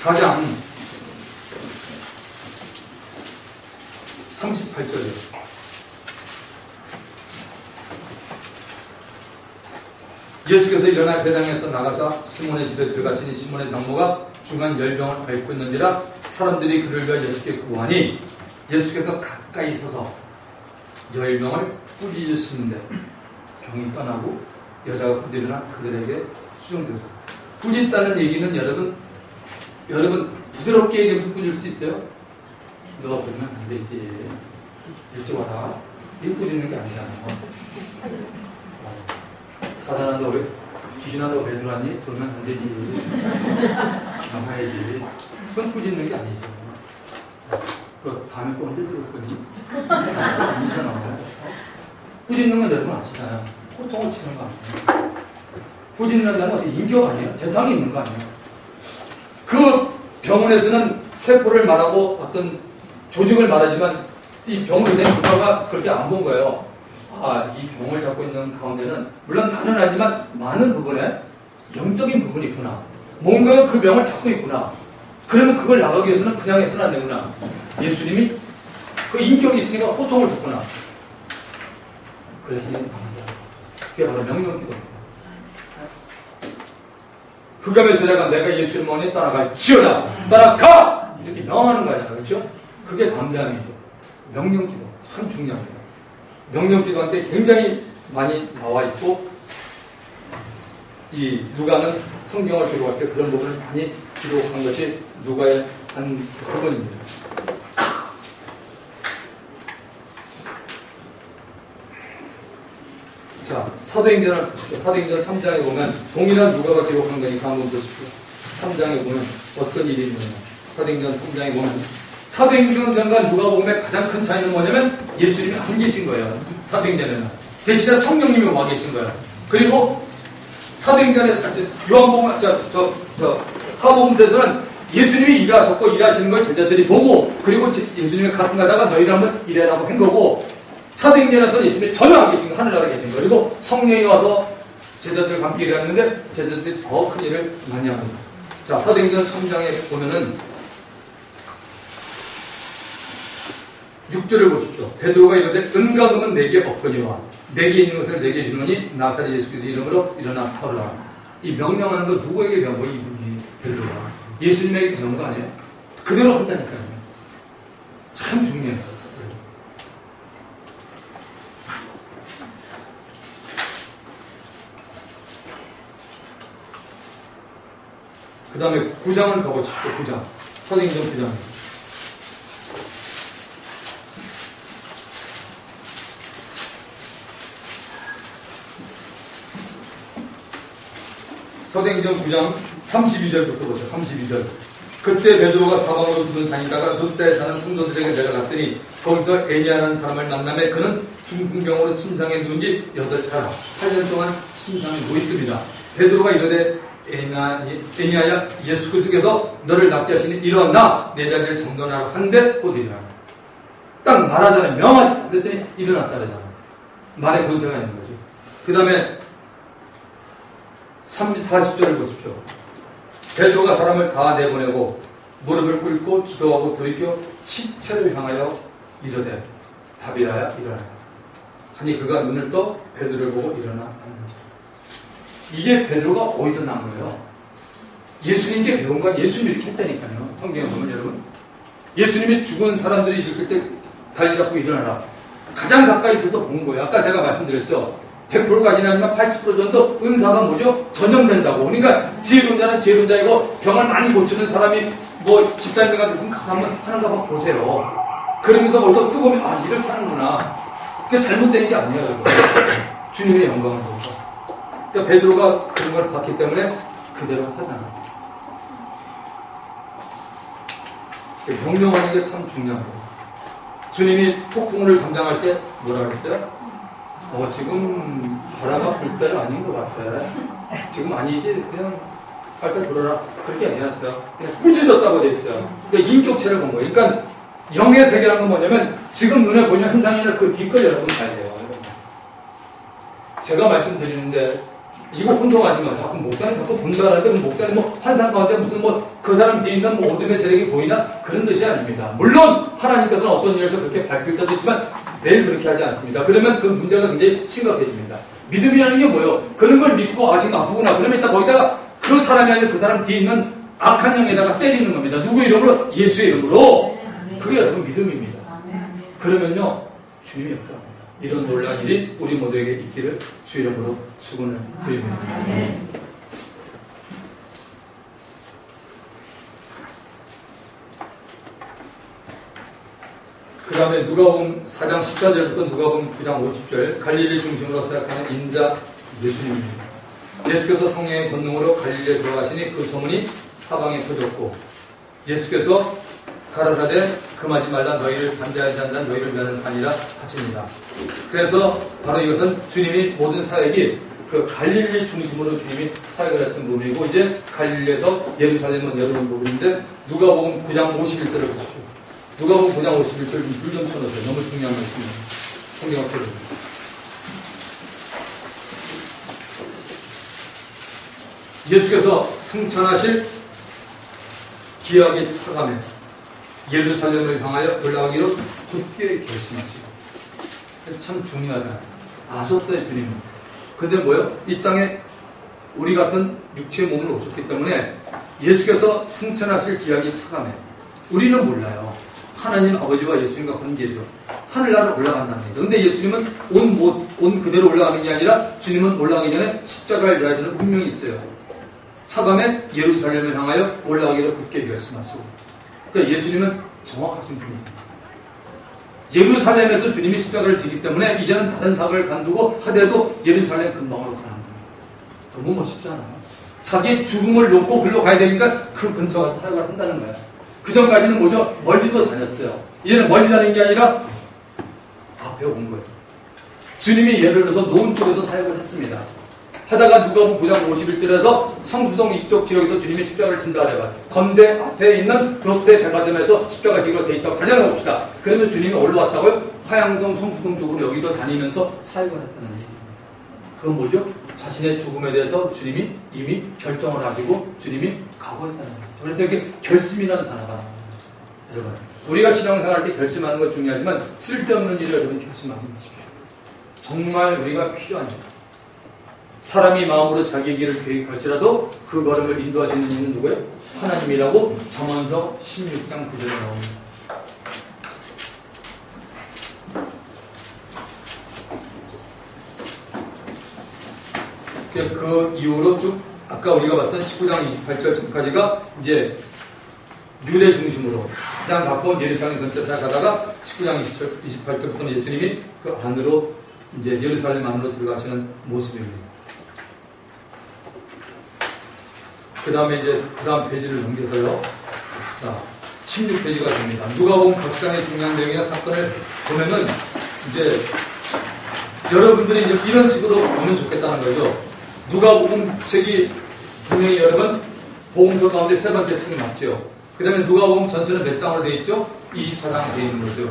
4장 38절이에요. 예수께서 일어나 배당에서 나가사 시몬의 집에 들어가시니 시몬의 장모가 중한 열병을 앓고 있는지라 사람들이 그를 위하여 예수께 구하니 예수께서 가까이 서서 열병을 꾸짖으시는데 병이 떠나고 여자가 곧 일어나 그들에게 수종되었다. 꾸짖다는 얘기는 여러분 부드럽게 얘기하면서 꾸짖을 수 있어요? 너가 그러면 안 되지. 일찍 와라. 이거 꾸짖는 게 아니잖아요. 사단아 너 왜 귀신아 너 왜 들어왔니? 그러면 안 되지. 나가야지. 그건 꾸짖는 게 아니죠. 그 다음에 또 언제 들어올 거니? 아니잖아. 꾸짖는 건 여러분 아시잖아요. 호통을 치는 거 아니에요. 꾸짖는다는 것은 인격 아니에요. 대상이 있는 거 아니에요. 그 병원에서는 세포를 말하고 어떤 조직을 말하지만 이 병을 낸 국가가 그렇게 안 본 거예요. 아, 이 병을 잡고 있는 가운데는 물론 다는 아니지만 많은 부분에 영적인 부분이 있구나. 뭔가가 그 병을 잡고 있구나. 그러면 그걸 나가기 위해서는 그냥 해서는 안 되구나. 예수님이 그 인격이 있으니까 호통을 줬구나. 그래서 그게 바로 명령기도입니다. 흑암의 세자가 내가 예수를 모니 따라갈지어다. 따라가! 이렇게 명하는 거잖아요. 그렇죠? 그게 담대함이죠. 명령기도 참 중요합니다. 명령기도한테 굉장히 많이 나와 있고 이 누가는 성경을 기록할 때 그런 부분을 많이 기록한 것이 누가의 한 부분입니다. 자, 사도행전 3장에 보면 동일한 누가가 기록한 거니까 한번 보십시오. 3장에 보면 어떤 일이 있느냐. 사도행전 3장에 보면 사도행전과 누가복음의 가장 큰 차이는 뭐냐면 예수님이 안 계신 거예요. 사도행전에는. 대신에 성령님이 와 계신 거예요. 그리고 사도행전에 요한복음 사복음서에서는 예수님이 일하셨고 일하시는 걸 제자들이 보고 그리고 예수님이 가끔 가다가 너희를 한번 일해라고 한 거고 사도행전에서는 예수님이 전혀 안 계신 거 하늘나라에 계신 거 그리고 성령이 와서 제자들과 함께 일했는데 제자들이 더 큰 일을 많이 합니다. 자, 사도행전 3장에 보면은 6절을 보십시오. 베드로가 이르되 은과 금은 내게 없거니와 내게 있는 것을 내게 주노니 나사렛 예수께서 이름으로 일어나 걸어라. 이 명령하는 거 누구에게 배운 거예요? 이분이 베드로가. 예수님에게 배운 거 아니에요? 그대로 한다니까요. 참 중요해요. 그 다음에 9장을 가보십시오. 9장. 사도행전 9장. 사도행전 9장 32절부터 보세요. 32절. 그때 베드로가 사방으로 두둔 다니다가 룻다에 사는 성도들에게 내려갔더니 거기서 애니아라는 사람을 만나매 그는 중풍병으로 침상에 누운 지 8년 동안 침상에 누워 있습니다. 베드로가 이르되 애니아야 예수 그리스도께서 너를 낫게 하시니 일어나 내 자리를 정돈하라 한데 곧 일어나. 딱 말하잖아요. 명하지. 그랬더니 일어났다 그러잖아요. 말에 권세가 있는 거죠. 그 다음에 40절을 보십시오. 베드로가 사람을 다 내보내고 무릎을 꿇고 기도하고 돌이켜 시체를 향하여 이르되 다비라야 일어나라 하니 그가 눈을 떠 베드로를 보고 일어나 앉는지라. 이게 베드로가 어디서 난 거예요? 예수님께 배운 거 예수님이 이렇게 했다니까요. 성경에 보면 여러분 예수님이 죽은 사람들이 일으킬 때 다리 잡고 일어나라. 가장 가까이 있어서 본 거예요. 아까 제가 말씀드렸죠. 100%까지는 아니면 80% 정도 은사가 뭐죠? 전염된다고. 그러니까 지혜론자는 지혜론자이고 병을 많이 고치는 사람이 뭐 집사님과 가면 하는가 한번 보세요. 그러면서 벌써 뜨거우면 아 이렇게 하는구나. 그게 잘못된 게 아니에요. 주님의 영광을 보고. 그러니까 베드로가 그런 걸 봤기 때문에 그대로 하잖아요. 명령하는 게 참 중요한 거예요. 주님이 폭풍을 담당할 때 뭐라 그랬어요? 지금 바람아 불 때가 아닌 것 같아. 지금 아니지? 그냥 빨리 불어라. 그렇게 아니었어요. 그냥 꾸짖었다고 돼 있어요. 그러니까 인격체를 본 거예요. 그러니까 영의 세계라는 건 뭐냐면 지금 눈에 보이는 현상이나 그 뒤끝 여러분 봐야 돼요. 제가 말씀드리는데 이거 혼동하지 마세요. 자꾸 목사님 자꾸 본다는데 목사님 뭐 환상 가운데 무슨 뭐 그 사람 뒤에 있는 뭐 어둠의 세력이 보이나 그런 뜻이 아닙니다. 물론 하나님께서는 어떤 일에서 그렇게 밝힐 때도 있지만 매일 그렇게 하지 않습니다. 그러면 그 문제가 굉장히 심각해집니다. 믿음이라는 게 뭐예요? 그런 걸 믿고 지금 아프구나. 그러면 일단 거기다가 그 사람이 아니라 그 사람 뒤에 있는 악한 영에다가 때리는 겁니다. 누구 이름으로? 예수의 이름으로. 그게 여러분 믿음입니다. 그러면요 주님이 역사합니다. 이런 놀라운 일이 우리 모두에게 있기를 주 이름으로 축원을 드립니다. 그 다음에 누가복음 4장 14절부터 누가복음 9장 50절 갈릴리 중심으로 생각하는 인자 예수님입니다. 예수께서 성령의 권능으로 갈릴리에 들어가시니 그 소문이 사방에 퍼졌고 예수께서 가라사대 금하지 말라 너희를 반대하지 않는 너희를 위하는 산이라 하십니다. 그래서 바로 이것은 주님이 모든 사역이 그 갈릴리 중심으로 주님이 사역을 했던 부분이고 이제 갈릴리에서 예루살렘은 내려오는 부분인데 누가복음 9장 51절을 보십시오. 누가복음 9장 51절 줄 좀 쳐놓으세요. 너무 중요한 말씀입니다. 성경 앞에 예수께서 승천하실 기약의 차감에 예루살렘을 향하여 올라가기로 굳게 결심하시고 참 중요하잖아요. 아셨어요 주님은. 근데 뭐요? 이 땅에 우리 같은 육체의 몸을 오셨기 때문에 예수께서 승천하실 기약의 차감에 우리는 몰라요. 하나님 아버지와 예수님과 관계죠. 하늘나라로 올라간다는 거죠. 근데 예수님은 온 그대로 올라가는 게 아니라 주님은 올라가기 전에 십자가를 져야 되는 운명이 있어요. 차감에 예루살렘을 향하여 올라가기로 굳게 결심하시고. 그러니까 예수님은 정확하신 분입니다. 예루살렘에서 주님이 십자가를 지기 때문에 이제는 다른 사역을 간두고 하더라도 예루살렘 근방으로 가는 거예요. 너무 멋있잖아요. 자기 죽음을 놓고 글로 가야 되니까 그 근처 가서 사역을 한다는 거예요. 그 전까지는 뭐죠? 멀리도 다녔어요. 이제는 멀리 다니는 게 아니라 앞에 온 거예요. 주님이 예를 들어서 노은 쪽에서 사역을 했습니다. 하다가 누가복음 9장 51절에서 성수동 이쪽 지역에서 주님이 십자가를 진다 그래요. 건대 앞에 있는 롯데 백화점에서 십자가 지기로 돼 있다고 가정해 봅시다. 그러면 주님이 어디로 왔다고요? 화양동, 성수동 쪽으로 여기도 다니면서 사역을 했다는 얘기입니다. 그건 뭐죠? 자신의 죽음에 대해서 주님이 이미 결정을 하시고 주님이 각오했다는 거죠. 그래서 이렇게 결심이라는 단어가 나옵니다. 여러분, 우리가 신앙생활할 때 결심하는 건 중요하지만 쓸데없는 일을 여러분 결심하지 마십시오. 정말 우리가 필요합니다. 사람이 마음으로 자기의 길을 계획할지라도 그 걸음을 인도하시는 이는 누구예요? 하나님이라고 잠언서 16장 9절에 나옵니다. 그 이후로 쭉 아까 우리가 봤던 19장 28절까지가 이제 유대 중심으로 가장 가까운 예루살렘 근처에 가다가 19장 28절부터는 예수님이 그 안으로 이제 예루살렘 안으로 들어가시는 모습입니다. 그 다음에 이제 그 다음 페이지를 넘겨서요. 자, 16페이지가 됩니다. 누가복음 각 장의 중요한 내용이나 사건을 보면은 이제 여러분들이 이제 이런 식으로 보면 좋겠다는 거죠. 누가복음 책이 분명히 여러분 복음서 가운데 세 번째 책 맞죠. 그 다음에 누가복음 전체는 몇 장으로 되어 있죠? 24장 되어 있는 거죠.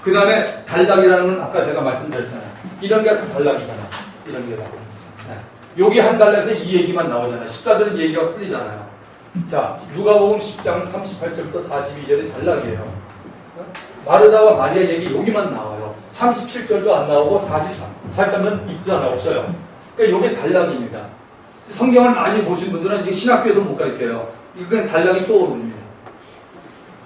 그 다음에 단락이라는 건 아까 제가 말씀드렸잖아요. 이런 게 단락이잖아. 이런 게다. 여기 한 달락에서 이 얘기만 나오잖아요. 14절은 얘기가 틀리잖아요. 자, 누가복음 10장 38절부터 42절이 단락이에요. 마르다와 마리아 얘기 여기만 나와요. 37절도 안 나오고 43절은 있잖아요. 없어요. 그러니까 이게 단락입니다. 성경을 많이 보신 분들은 이게 신학교에서 못 가르쳐요. 이건 단락이 떠오릅니다.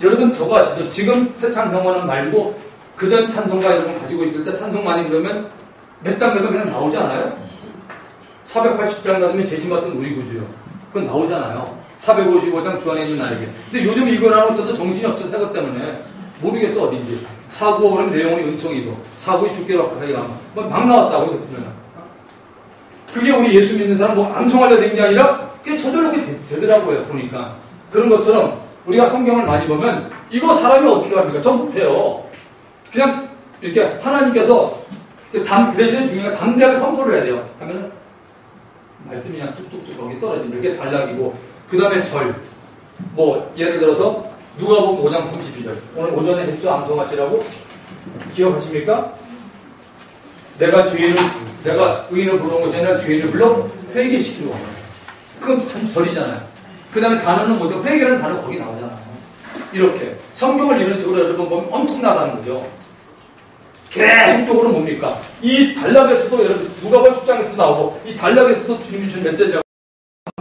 여러분 저거 아시죠? 지금 새 찬송가는 말고 그전 찬송가 여러분 가지고 있을 때 찬송 많이 그러면 몇 장 되면 그냥 나오지 않아요? 480장 가면 죄짐 같은 우리 구주요. 그건 나오잖아요. 455장 주 안에 있는 나에게. 근데 요즘 이거랑 어쩌다 정신이 없어 새것 때문에 모르겠어 어딘지. 사구가 그러면 내용이 은총이고 사구의 주께 받고 사이가 막 나왔다고 그러면. 그게 우리 예수 믿는 사람 뭐 암송하려 된 게 아니라 그게 저절로 되더라고요 보니까. 그런 것처럼 우리가 성경을 많이 보면 이거 사람이 어떻게 합니까? 전 못해요. 그냥 이렇게 하나님께서 그 대신에 중요한 게 담대하게 선포를 해야 돼요. 하면은 말씀이 그냥 뚝뚝뚝 거기 떨어집니다. 이게 단락이고 그 다음에 절. 뭐 예를 들어서 누가복음 5장 32절. 오늘 오전에 했죠? 암송하시라고 기억하십니까? 내가 의인을 부르는 것이 아니라 죄인을 불러 회개시키는 거예요. 그건 참 절이잖아요. 그 다음에 단어는 뭐죠? 회개라는 단어 거기 나오잖아요. 이렇게 성경을 이런 식으로 여러분 보면 엄청나다는 거죠. 계속적으로 뭡니까? 이 단락에서도 여러분 누가복음 10장에서도 나오고 이 단락에서도 주님이 주신 메시지가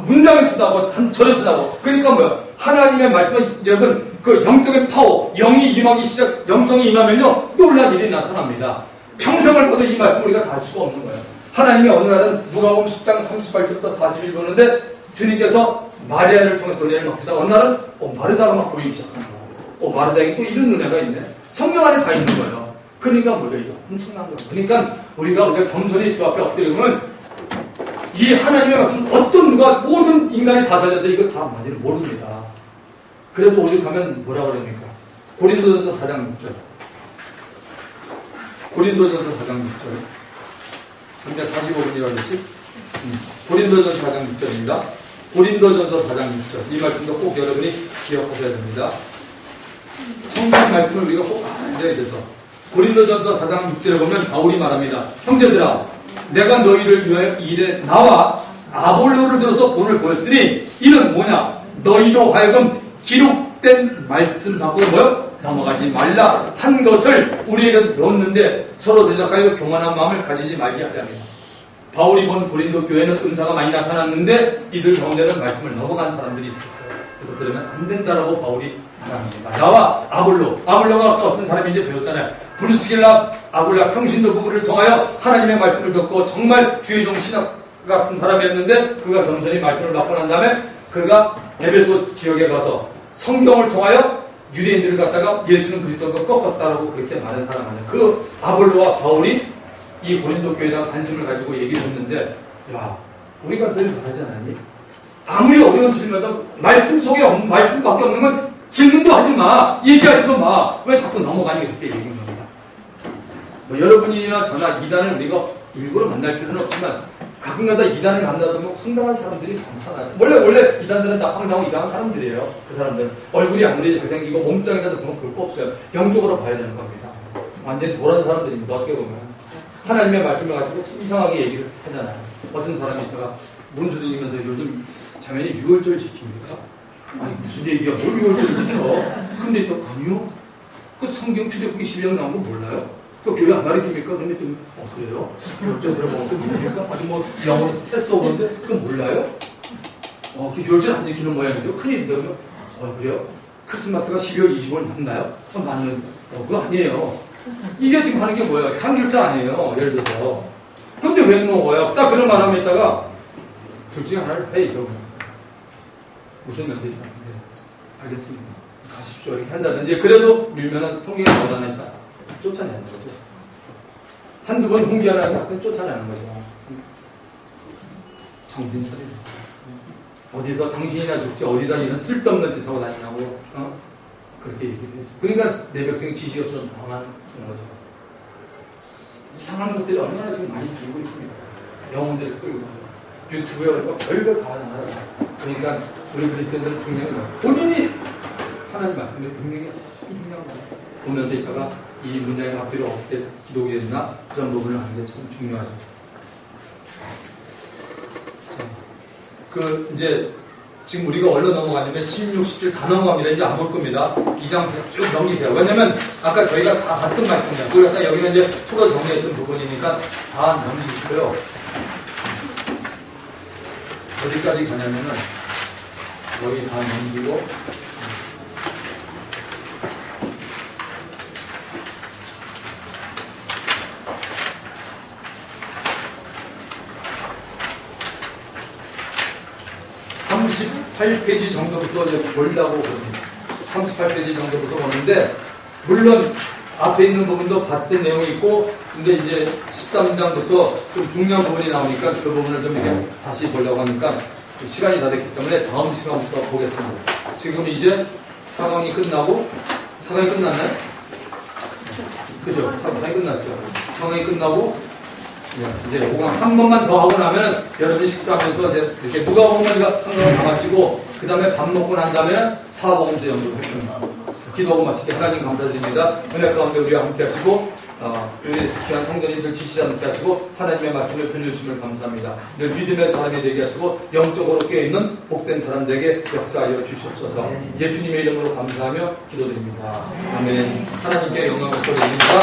문장에서도 나오고 한 절에서도 나오고. 그러니까 뭐야? 하나님의 말씀은 여러분 그 영적인 파워, 영이 임하기 시작, 영성이 임하면요 놀라운 일이 나타납니다. 평생을 봐도 이 말씀 우리가 다 할 수가 없는 거예요. 하나님이 어느 날은 누가복음 10장 38절부터 40일 보는데 주님께서 마리아를 통해서 은혜를 막 주다가 어느 날은 마르다가 막 보이기 시작하는 거예요. 마르다에게 또 이런 은혜가 있네. 성경 안에 다 있는 거예요. 그러니까 뭐죠? 이거 엄청난 거예요. 그러니까 우리가 겸손히 주 앞에 엎드리면 이 하나님의 말씀 어떤 누가 모든 인간이 다 달렸는데 이거 다 많이는 모릅니다. 그래서 오죽하면 뭐라 그럽니까? 고린도전서 4장 6절. 고린도전서 4장 6절. 현재 45분이라고 했지? 고린도전서 4장 6절입니다. 고린도전서 4장 6절. 이 말씀도 꼭 여러분이 기억하셔야 됩니다. 성경 말씀을 우리가 꼭 알아야 돼서. 고린도전서 4장 6절에 보면 바울이 말합니다. 형제들아, 내가 너희를 위하여 이 일에 나와 아볼로를 들어서 본을 보였으니 이는 뭐냐? 너희로 하여금 기록된 말씀 밖으로 뭐요? 넘어가지 말라 한 것을 우리에게서 배웠는데 서로 대적하여 교만한 마음을 가지지 말게 하자며. 바울이 본 고린도 교회는 은사가 많이 나타났는데 이들 가운데는 말씀을 넘어간 사람들이 있었어요. 그래서 그러면 안 된다라고 바울이 말합니다. 나와 아볼로가 아까 어떤 사람인지 배웠잖아요. 브루스길라 아볼라 평신도 부부를 통하여 하나님의 말씀을 듣고 정말 주의 종 신학 같은 사람이었는데 그가 겸손히 말씀을 받고 난 다음에 그가 에베소 지역에 가서 성경을 통하여 유대인들을 갖다가 예수는 그리스도가 꺾었다라고 그렇게 말한 사람 아니에요. 그 아볼로와 바울이 이 고린도 교회랑 관심을 가지고 얘기를 했는데, 야, 우리가 늘 말하지 않았니? 아무리 어려운 질문도 말씀 속에 말씀밖에 없는 건 질문도 하지 마, 얘기하지도 마. 왜 자꾸 넘어가니? 그렇게 얘기한 겁니다. 뭐 여러분이나 저나 이단을 우리가 일부러 만날 필요는 없지만 가끔가다 이단을 만나다 보면 황당한 사람들이 많잖아요. 원래 이단들은 다 황당하고 이상한 사람들이에요. 그 사람들은 얼굴이 아무리 잘생기고 몸짱이라도 그건 볼 거 없어요. 영적으로 봐야 되는 겁니다. 완전히 도란 사람들입니다. 어떻게 보면 하나님의 말씀을 가지고 이상하게 얘기를 하잖아요. 어떤 사람이 있다가 문수등이면서 요즘 자매니 6월절 지킵니까? 아니 무슨 얘기야? 뭘 6월절 지켜? 근데 또 아니요. 그 성경 출애굽기 12장 나온 거 몰라요? 그 교회 안 가르칩니까? 그러면 또 그래요? 교회 들어보면 또 뭡니까? 아니 뭐 영어로 했어 보는데 그건 몰라요? 그 교회절 안 지키는 모양이죠. 큰일인데 그러면 그래요? 크리스마스가 12월 25일 맞나요? 맞는 그거 아니에요. 이게 지금 하는 게 뭐예요? 참길자 아니에요. 예를 들어서. 근데 왜 먹어요? 딱 그런 말 하면 있다가 둘 중에 하나를 해 이러고 무슨 면제지? 알겠습니다. 가십시오. 이렇게 한다든지 그래도 밀면은 성경에 뭐가 하나 있다. 쫓아내는 거죠. 한두 번 홍기하라는 건 쫓아내는 거죠. 정신 차리고. 어디서 당신이나 죽지 어디다 이런 쓸데없는 짓 하고 다니냐고 그렇게 얘기를 해요. 그러니까 내 백성이 지식이 없어서 망하는 거죠. 이상한 것들이 얼마나 지금 많이 들고 있습니다. 영혼들을 끌고 유튜브에 올리고 별걸 다 하잖아요. 그러니까 우리 그리스도인들은 중요한 건 본인이 하나님 말씀을 분명히 중요한 거예요. 보면서 있다가 이 문장의 앞뒤로 어떻게 기록이 됐나 그런 부분을 하는 게 참 중요하죠. 이제 지금 우리가 얼른 넘어가냐면 16, 17 다 넘어갑니다. 이제 안 볼 겁니다. 2장 쭉 넘기세요. 왜냐면 아까 저희가 다 봤던 말씀이에요. 그러니까 여기는 이제 풀어 정리했던 부분이니까 다 넘기시고요. 어디까지 가냐면은 여기 다 넘기고 38페이지 정도부터 이제 보려고 봅니다. 38페이지 정도부터 보는데, 물론 앞에 있는 부분도 봤던 내용이 있고, 근데 이제 13장부터 좀 중요한 부분이 나오니까 그 부분을 좀 이렇게 다시 보려고 하니까 시간이 다 됐기 때문에 다음 시간부터 보겠습니다. 지금 이제 사강이 끝나고, 사강이 끝났나요? 그죠? 사강이 끝났죠. 사강이 끝나고, 이제 요거 한 번만 더 하고 나면 여러분이 식사하면서 이제 이렇게 누가복음을 한 번 다 마치고 그 다음에 밥 먹고 난 다음에 사복음서 연구를 할 겁니다. 기도하고 마치게 하나님 감사드립니다. 은혜 가운데 우리와 함께 하시고 우리 귀한 성도님들 지시자 함께 하시고 하나님의 말씀을 들려주심을 감사합니다. 늘 믿음의 사람이 되게 하시고 영적으로 깨어있는 복된 사람 되게 역사하여 주시옵소서. 예수님의 이름으로 감사하며 기도드립니다. 아멘. 하나님께 영광을 돌립니다.